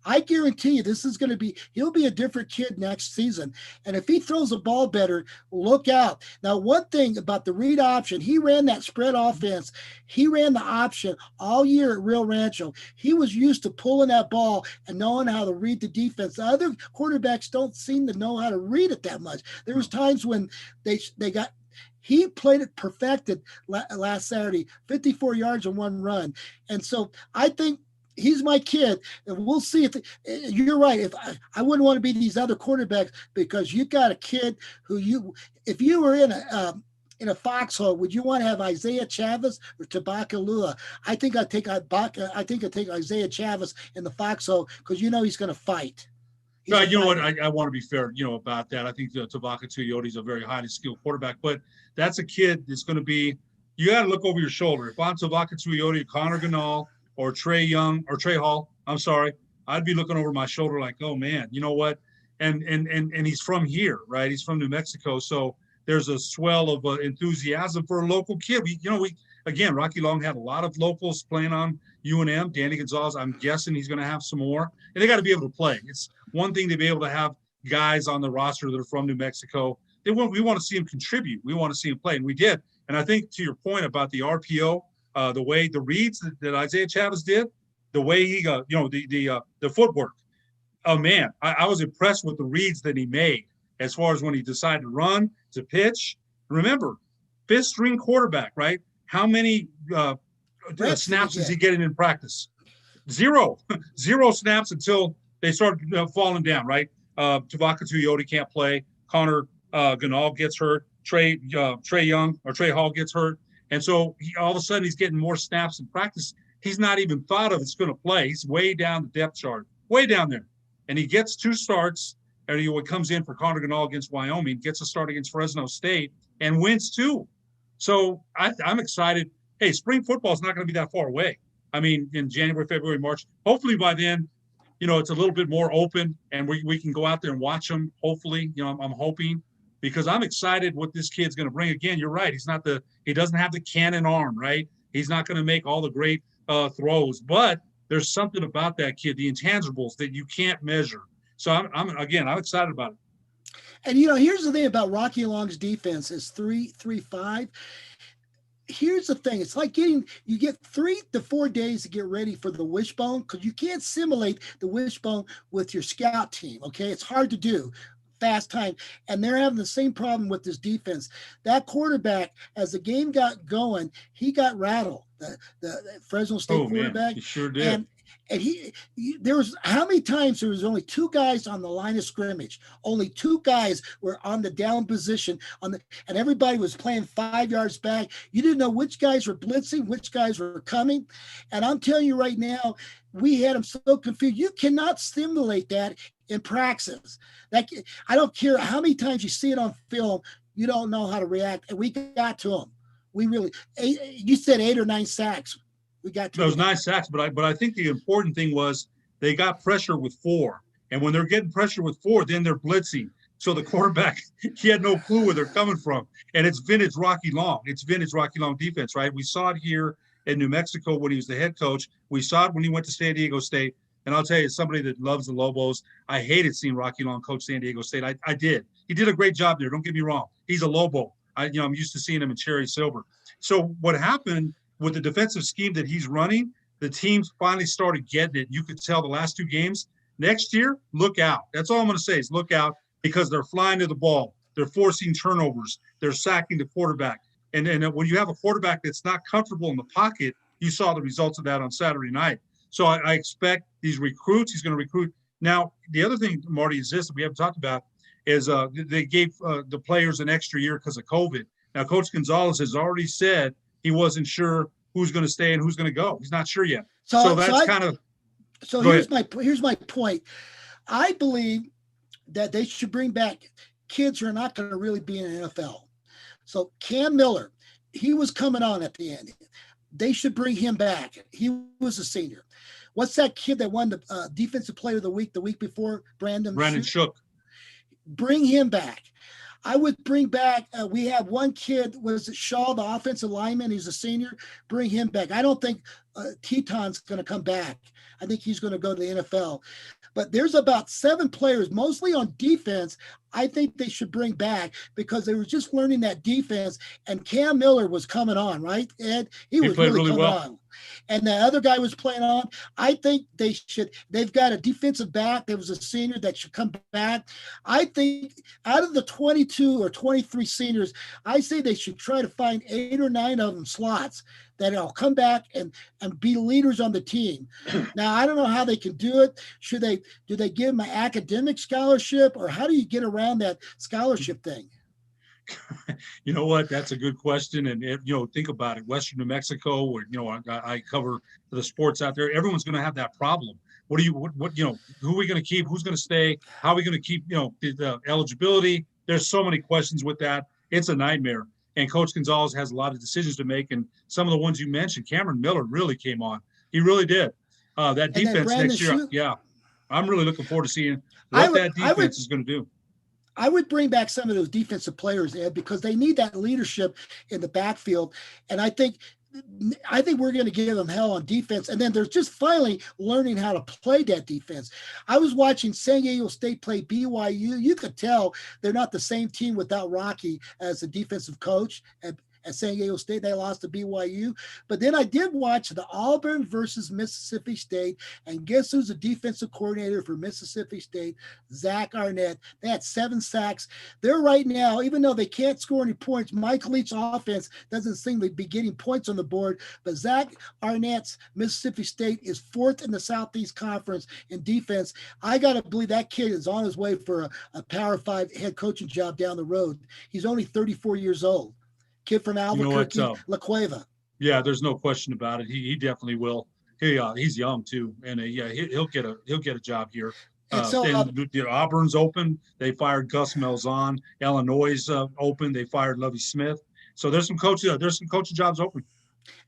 I guarantee you he'll be a different kid next season. And if he throws the ball better, look out. Now, one thing about the read option, he ran that spread offense. He ran the option all year at Rio Rancho. He was used to pulling that ball and knowing how to read the defense. The other quarterbacks don't seem to know how to read it that much. There was times when he played it perfected last Saturday, 54 yards in one run. And so I think he's my kid, and we'll see if you're right. If I wouldn't want to be these other quarterbacks, because you got a kid if you were in a foxhole, would you want to have Isaiah Chavez or Tabakalua? I think I'd take Isaiah Chavez in the foxhole, because he's going to fight. No, you know what? I want to be fair, about that. I think Tabaka Tuioti is a very highly skilled quarterback, but that's a kid that's going to be. You got to look over your shoulder. If I'm Tabaka Tuioti, Connor Ganal, or Trey Hall, I'm sorry, I'd be looking over my shoulder like, oh man, you know what? And he's from here, right? He's from New Mexico, so there's a swell of enthusiasm for a local kid. Again, Rocky Long had a lot of locals playing on UNM. Danny Gonzalez, I'm guessing he's going to have some more, and they got to be able to play. It's one thing to be able to have guys on the roster that are from New Mexico. We want to see him contribute. We want to see him play, and we did. And I think to your point about the RPO. The way the reads that Isaiah Chavez did, the way he got, the footwork. Oh man, I was impressed with the reads that he made as far as when he decided to run, to pitch. Remember, fifth string quarterback, right? How many snaps is he getting in practice? Zero snaps until they start falling down, right? Tabaka Tuioti can't play. Connor Ganal gets hurt. Trey Hall gets hurt. And so all of a sudden he's getting more snaps in practice. He's not even thought of it's going to play. He's way down the depth chart, way down there. And he gets 2 starts, and he comes in for Connor Ganal against Wyoming, gets a start against Fresno State, and wins 2. So I'm excited. Hey, spring football is not going to be that far away. I mean, in January, February, March. Hopefully by then, it's a little bit more open, and we can go out there and watch them. Hopefully, I'm hoping. Because I'm excited what this kid's going to bring. Again, you're right. He doesn't have the cannon arm, right? He's not going to make all the great throws, but there's something about that kid, the intangibles that you can't measure. So I'm excited about it. And here's the thing about Rocky Long's defense is 3-3-5. Here's the thing. It's like you get 3 to 4 days to get ready for the wishbone, because you can't simulate the wishbone with your scout team. Okay. It's hard to do. Fast time, and they're having the same problem with this defense. That quarterback, as the game got going, he got rattled. The Fresno State quarterback, man, he sure did. And there was how many times there was only 2 guys on the line of scrimmage. Only 2 guys were on the down position and everybody was playing 5 yards back. You didn't know which guys were blitzing, which guys were coming. And I'm telling you right now, we had them so confused. You cannot simulate that in practice. I don't care how many times you see it on film, you don't know how to react. And we got to them. You said 8 or 9 sacks. We got to those 9 sacks, but I think the important thing was they got pressure with 4. And when they're getting pressure with 4, then they're blitzing. So the quarterback, he had no clue where they're coming from. And it's vintage Rocky Long. It's vintage Rocky Long defense, right? We saw it here in New Mexico when he was the head coach. We saw it when he went to San Diego State. And I'll tell you, as somebody that loves the Lobos, I hated seeing Rocky Long coach San Diego State. I did. He did a great job there. Don't get me wrong. He's a Lobo. I'm used to seeing him in cherry silver. So what happened with the defensive scheme that he's running, the teams finally started getting it. You could tell the last 2 games. Next year, look out. That's all I'm going to say is look out, because they're flying to the ball. They're forcing turnovers. They're sacking the quarterback. And when you have a quarterback that's not comfortable in the pocket, you saw the results of that on Saturday night. So I expect these recruits, he's going to recruit. Now, the other thing, Marty, is this that we haven't talked about is they gave the players an extra year because of COVID. Now, Coach Gonzalez has already said he wasn't sure who's going to stay and who's going to go. He's not sure yet. So here's my point. I believe that they should bring back kids who are not going to really be in the NFL. So Cam Miller, he was coming on at the end. They should bring him back. He was a senior. What's that kid that won the defensive player of the week before? Brandon Shook. Bring him back. I would bring back, we have one kid, was it Shaw, the offensive lineman? He's a senior. Bring him back. I don't think Teton's going to come back. I think he's going to go to the NFL. But there's about 7 players, mostly on defense, I think they should bring back because they were just learning that defense. And Cam Miller was coming on, right, Ed? He was played really coming well. on. And the other guy was playing on. I think they've got a defensive back. There was a senior that should come back. I think out of the 22 or 23 seniors, I say they should try to find 8 or 9 of them slots that'll come back and be leaders on the team. Now, I don't know how they can do it. Do they give them an academic scholarship, or how do you get around that scholarship thing? You know what? That's a good question. And, think about it. Western New Mexico, where, I cover the sports out there. Everyone's going to have that problem. Who are we going to keep? Who's going to stay? How are we going to keep, the eligibility? There's so many questions with that. It's a nightmare. And Coach Gonzalez has a lot of decisions to make. And some of the ones you mentioned, Cameron Miller really came on. He really did. That defense next year. Yeah. I'm really looking forward to seeing what that defense is going to do. I would bring back some of those defensive players, Ed, because they need that leadership in the backfield. And I think we're going to give them hell on defense. And then they're just finally learning how to play that defense. I was watching San Diego State play BYU. You could tell they're not the same team without Rocky as the defensive coach. At San Diego State, they lost to BYU. But then I did watch the Auburn versus Mississippi State, and guess who's the defensive coordinator for Mississippi State? Zach Arnett. They had 7 sacks. They're right now, even though they can't score any points, Mike Leach's offense doesn't seem to be getting points on the board, but Zach Arnett's Mississippi State is 4th in the Southeast Conference in defense. I got to believe that kid is on his way for a Power 5 head coaching job down the road. He's only 34 years old. Kid from Albuquerque, La Cueva. Yeah, there's no question about it. He definitely will. He's young too, and he'll get a job here. Auburn's open. They fired Gus Malzahn. Illinois is open. They fired Lovie Smith. So there's some coaching jobs open.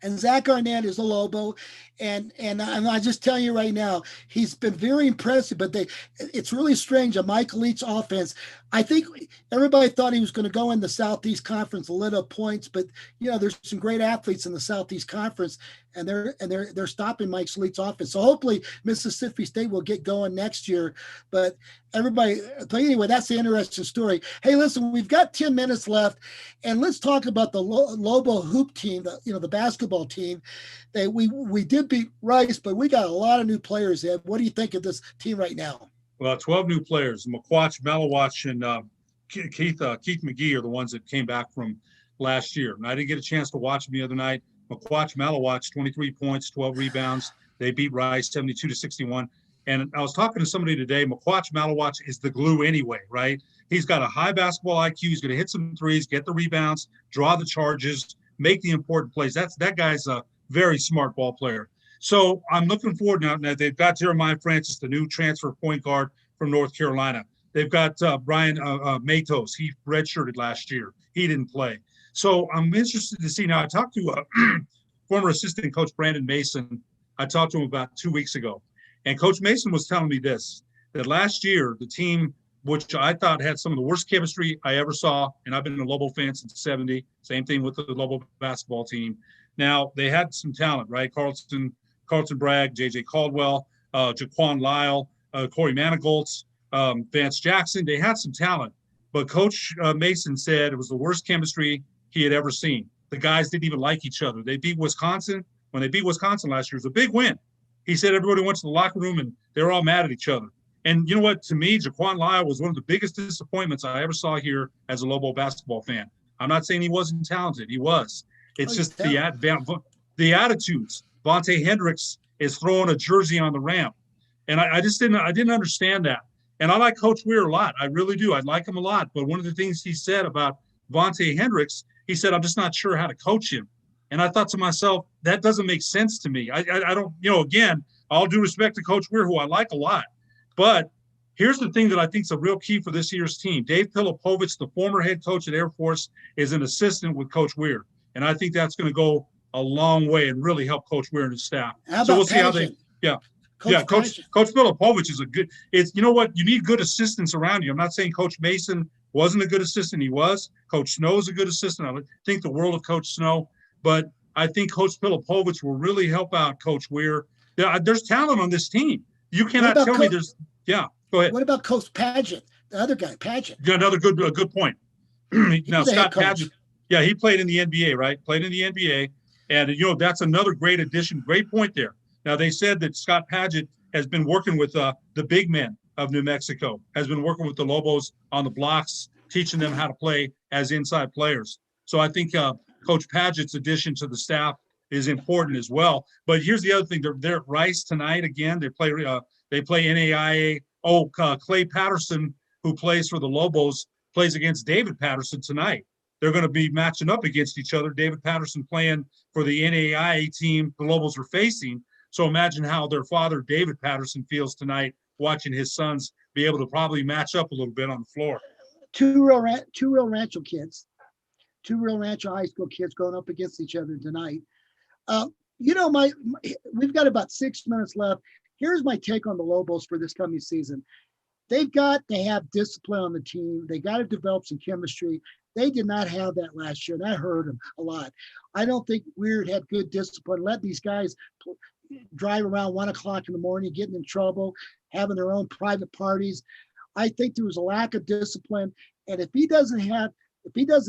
And Zach Arnett is a Lobo, and I just tell you right now, he's been very impressive. But it's really strange. A Mike Leach offense. I think everybody thought he was going to go in the Southeast Conference, lit up points, but there's some great athletes in the Southeast Conference, and they're stopping Mike Leach's offense. So hopefully Mississippi State will get going next year. But anyway, that's the interesting story. Hey, listen, we've got 10 minutes left, and let's talk about the Lobo hoop team, the basketball team. We did beat Rice, but we got a lot of new players, Ed. What do you think of this team right now? Well, 12 new players. McQuatch, Malawatch, and Keith McGee are the ones that came back from last year. And I didn't get a chance to watch them the other night. McQuatch, Malawatch, 23 points, 12 rebounds. They beat Rice 72-61. And I was talking to somebody today. McQuatch, Malawatch is the glue anyway, right? He's got a high basketball IQ. He's going to hit some threes, get the rebounds, draw the charges, make the important plays. That guy's a very smart ball player. So I'm looking forward now. They've got Jeremiah Francis, the new transfer point guard from North Carolina. They've got Brian Matos. He redshirted last year. He didn't play. So I'm interested to see. Now, I talked to former assistant coach Brandon Mason. I talked to him about 2 weeks ago. And Coach Mason was telling me this, that last year, the team, which I thought had some of the worst chemistry I ever saw, and I've been a Lobo fan since '70, same thing with the Lobo basketball team. Now, they had some talent, right? Carlton Bragg, J.J. Caldwell, Jaquan Lyle, Corey Manigoltz, Vance Jackson. They had some talent. But Coach Mason said it was the worst chemistry he had ever seen. The guys didn't even like each other. They beat Wisconsin. When they beat Wisconsin last year, it was a big win. He said everybody went to the locker room and they were all mad at each other. And you know what? To me, Jaquan Lyle was one of the biggest disappointments I ever saw here as a Lobo basketball fan. I'm not saying he wasn't talented. He was. It's just the attitudes. Vontae Hendricks is throwing a jersey on the ramp. And I didn't understand that. And I like Coach Weir a lot. I really do. I like him a lot. But one of the things he said about Vontae Hendricks, he said, I'm just not sure how to coach him. And I thought to myself, that doesn't make sense to me. I don't, again, all due respect to Coach Weir, who I like a lot. But Here's the thing that I think is a real key for this year's team. Dave Pilipovich, the former head coach at Air Force, is an assistant with Coach Weir. And I think that's going to go a long way and really help Coach Weir and his staff. How So we'll about see how they, Pageant? yeah. Coach Coach Pageant. Pilipovich is a good, it's, you know what, you need good assistants around you. I'm not saying Coach Mason wasn't a good assistant. He was. Coach Snow's a good assistant. I think the world of Coach Snow. But I think Coach Pilipovich will really help out Coach Weir. There's talent on this team. You cannot tell me there's, yeah. Go ahead. What about Coach Pageant, the other guy, Pageant? Yeah, another good point. Now, Scott Pageant, yeah, he played in the NBA, right? Played in the NBA. And, you know, that's another great addition. Great point there. Now, they said that Scott Pageant has been working with the big men of New Mexico, has been working with the Lobos on the blocks, teaching them how to play as inside players. So I think Coach Pageant's addition to the staff is important as well. But here's the other thing. They're at Rice tonight again. They play NAIA. Clay Patterson, who plays for the Lobos, plays against David Patterson tonight. They're going to be matching up against each other. David Patterson playing for the NAIA team the Lobos are facing. So imagine how their father, David Patterson, feels tonight watching his sons be able to probably match up a little bit on the floor. Two real Rancho kids, two real Rancho high school kids going up against each other tonight. You know, we've got about 6 minutes left. Here's my take on the Lobos for this coming season. They've got to have discipline on the team. They got to develop some chemistry. They did not have that last year. That hurt them a lot. I don't think Weird had good discipline. Let these guys drive around 1 o'clock in the morning, getting in trouble, having their own private parties. I think there was a lack of discipline. And if he doesn't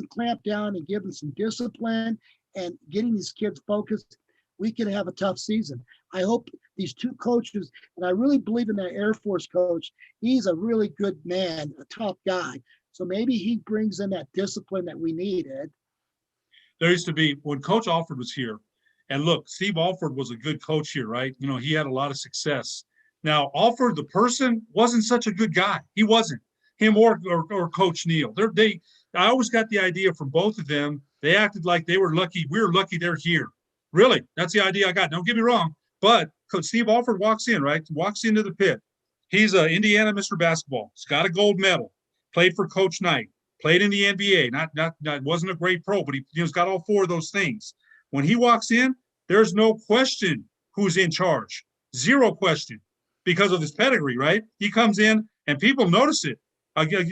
clamp down and give them some discipline and getting these kids focused, we can have a tough season. I hope these two coaches, and I really believe in that Air Force coach, he's a really good man, a tough guy. So maybe he brings in that discipline that we need, Ed. There used to be, when Coach Alford was here, and look, Steve Alford was a good coach here, right? You know, he had a lot of success. Now, Alford, the person, wasn't such a good guy. He wasn't. Him or Coach Neal. I always got the idea from both of them. They acted like they were lucky. We were lucky they're here. Really, that's the idea I got. Don't get me wrong. But Coach Steve Alford walks in, right? Walks into the pit. He's a Indiana Mr. Basketball. He's got a gold medal. Played for Coach Knight. Played in the NBA. Not wasn't a great pro, but he's got all four of those things. When he walks in, there's no question who's in charge. Zero question because of his pedigree, right? He comes in and people notice it.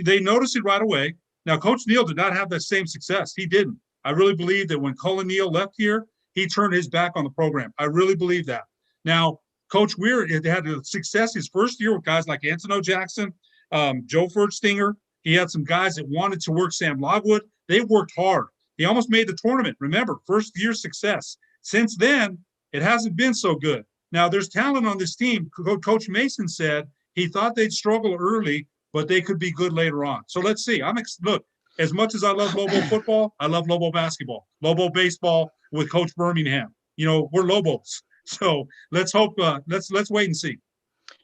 They notice it right away. Now, Coach Neal did not have that same success. He didn't. I really believe that when Cullen Neal left here, he turned his back on the program. I really believe that. Now, Coach Weir had success his first year with guys like Antono Jackson, Joe Ferdstinger. He had some guys that wanted to work Sam Logwood. They worked hard. He almost made the tournament. Remember, first year success. Since then, it hasn't been so good. Now, there's talent on this team. Coach Mason said he thought they'd struggle early, but they could be good later on. So let's see. Look, as much as I love Lobo football, I love Lobo basketball, Lobo baseball with Coach Birmingham. You know, we're Lobos. So let's hope, let's wait and see.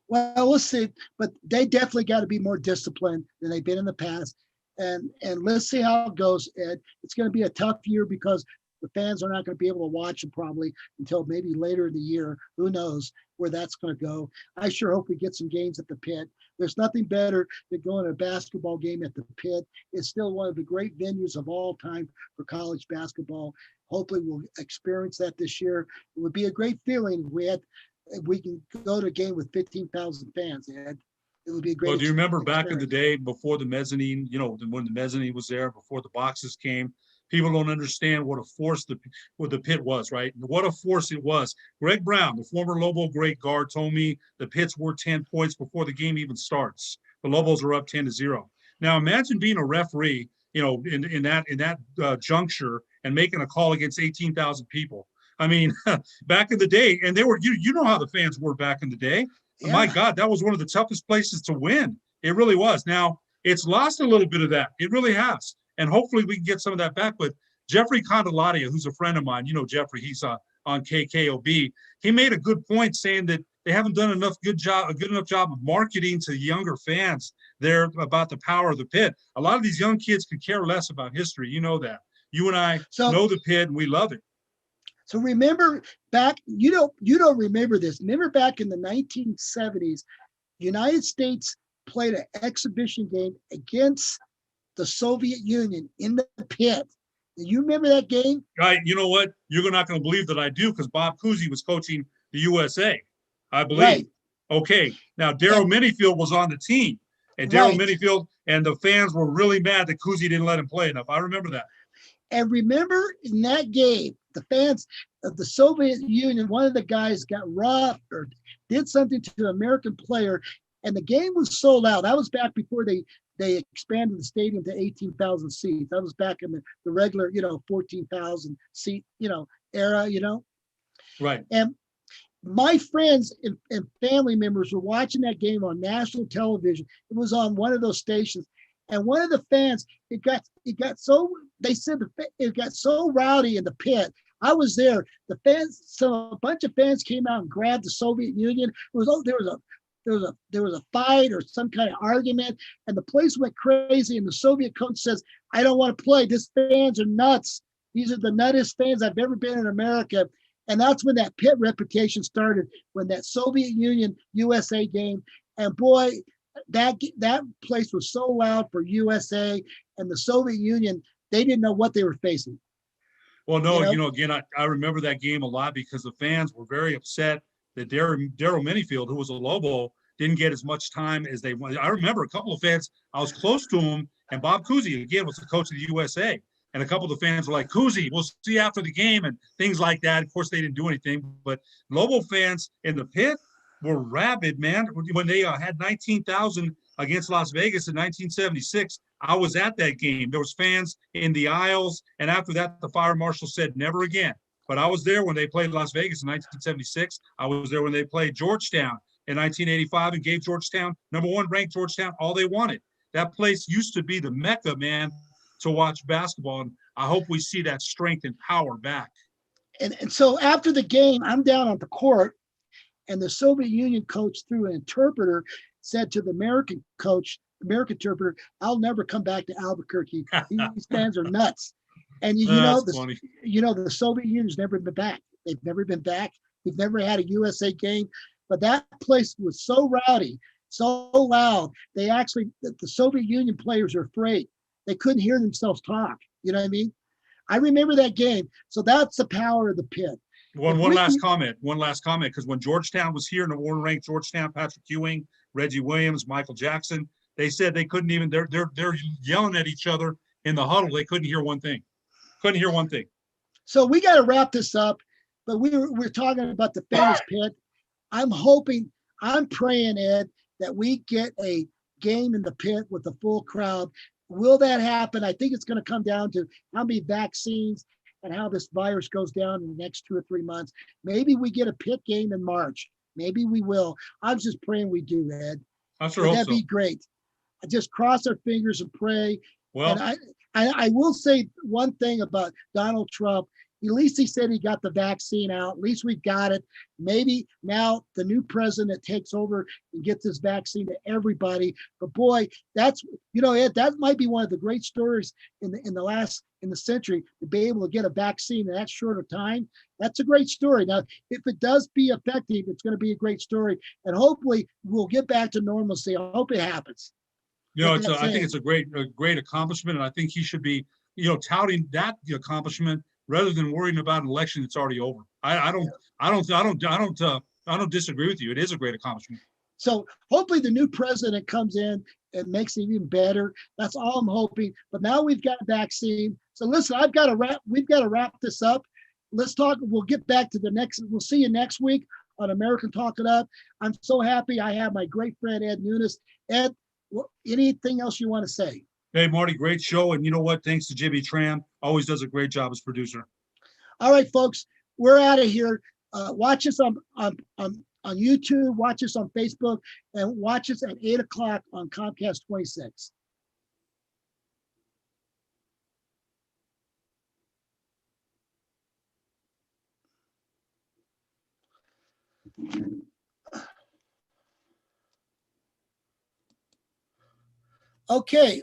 Well, we'll see, but they definitely got to be more disciplined than they've been in the past. And let's see how it goes, Ed. It's going to be a tough year because the fans are not going to be able to watch them probably until maybe later in the year. Who knows where that's going to go. I sure hope we get some games at the pit. There's nothing better than going to a basketball game at the pit. It's still one of the great venues of all time for college basketball. Hopefully we'll experience that this year. It would be a great feeling if we can go to a game with 15,000 fans, Ed. It would be a great Well, do you remember experience. back in the day before the mezzanine, when the mezzanine was there, before the boxes came? People don't understand what a force the pit was, right? What a force it was. Greg Brown, the former Lobo great guard, told me the pit's worth 10 points before the game even starts. The Lobos are up 10-0. Now imagine being a referee, in that juncture and making a call against 18,000 people. I mean, back in the day, and they were, you know how the fans were back in the day. Yeah. My God, that was one of the toughest places to win. It really was. Now it's lost a little bit of that. It really has. And hopefully we can get some of that back. But Jeffrey Condolatia, who's a friend of mine, Jeffrey, he's on KKOB. He made a good point saying that they haven't done a good enough job of marketing to younger fans there about the power of the pit. A lot of these young kids could care less about history. You know that. You and I know the pit and we love it. So remember back, you don't remember this. Remember back in the 1970s, United States played an exhibition game against the Soviet Union in the pit. Do you remember that game? Right. You know what? You're not going to believe that I do, because Bob Cousy was coaching the USA, I believe. Right. Okay. Now, Daryl And Minifield was on the team, and Daryl right. Minifield and the fans were really mad that Cousy didn't let him play enough. I remember that. And remember in that game, the fans of the Soviet Union, one of the guys got rough or did something to an American player, and the game was sold out. That was back before they expanded the stadium to 18,000 seats. That was back in the regular, 14,000 seat, era, Right. And my friends and family members were watching that game on national television. It was on one of those stations. And one of the fans, it got so, they said it got so rowdy in the pit. I was there. The fans, so a bunch of fans came out and grabbed the Soviet Union. There was a fight or some kind of argument, and the place went crazy. And the Soviet coach says, "I don't want to play. These fans are nuts. These are the nuttest fans I've ever been in America." And that's when that pit reputation started, when that Soviet Union USA game. And boy, that place was so loud for USA, and the Soviet Union, they didn't know what they were facing. Well, no, again, I remember that game a lot because the fans were very upset that Daryl Minifield, who was a Lobo, didn't get as much time as they wanted. I remember a couple of fans, I was close to him, and Bob Cousy, again, was the coach of the USA. And a couple of the fans were like, "Cousy, we'll see you after the game," and things like that. Of course, they didn't do anything. But Lobo fans in the pit were rabid, man. When they had 19,000 against Las Vegas in 1976, I was at that game. There was fans in the aisles. And after that, the fire marshal said, "Never again." But I was there when they played Las Vegas in 1976. I was there when they played Georgetown in 1985 and gave Georgetown, #1 ranked Georgetown, all they wanted. That place used to be the Mecca, man, to watch basketball. And I hope we see that strength and power back. And so after the game, I'm down on the court, and the Soviet Union coach, through an interpreter, said to the American coach, American interpreter, "I'll never come back to Albuquerque. These fans are nuts." And That's funny. The Soviet Union's never been back. They've never been back. We've never had a USA game. But that place was so rowdy, so loud. The Soviet Union players are afraid. They couldn't hear themselves talk. You know what I mean? I remember that game. So that's the power of the pit. One last comment, because when Georgetown was here, #1 ranked Georgetown, Patrick Ewing, Reggie Williams, Michael Jackson, they said they couldn't even, they're yelling at each other in the huddle. They couldn't hear one thing. So we got to wrap this up, but we're talking about the famous pit. I'm praying, Ed, that we get a game in the pit with a full crowd. Will that happen? I think it's going to come down to how many vaccines and how this virus goes down in the next 2 or 3 months. Maybe we get a pit game in March. Maybe we will. I'm just praying we do, Ed. I sure hope That'd so. be great. I just cross our fingers and pray. Well, and I will say one thing about Donald Trump. At least he said he got the vaccine out. At least we got it. Maybe now the new president takes over and gets this vaccine to everybody. But boy, Ed, that might be one of the great stories in the century, to be able to get a vaccine in that short of time. That's a great story. Now, if it does be effective, it's going to be a great story, and hopefully we'll get back to normalcy. I hope it happens. I think it's a great accomplishment, and I think he should be, touting that accomplishment rather than worrying about an election that's already over. I don't disagree with you. It is a great accomplishment. So hopefully the new president comes in and makes it even better. That's all I'm hoping. But now we've got a vaccine. So listen, we've got to wrap this up. Let's talk. We'll get back to we'll see you next week on American Talk It Up. I'm so happy I have my great friend, Ed Nunes. Ed, anything else you want to say? Hey, Marty, great show. And you know what? Thanks to Jimmy Tran. Always does a great job as producer. All right, folks, we're out of here. Watch us on YouTube, watch us on Facebook, and watch us at 8 o'clock on Comcast 26. Okay.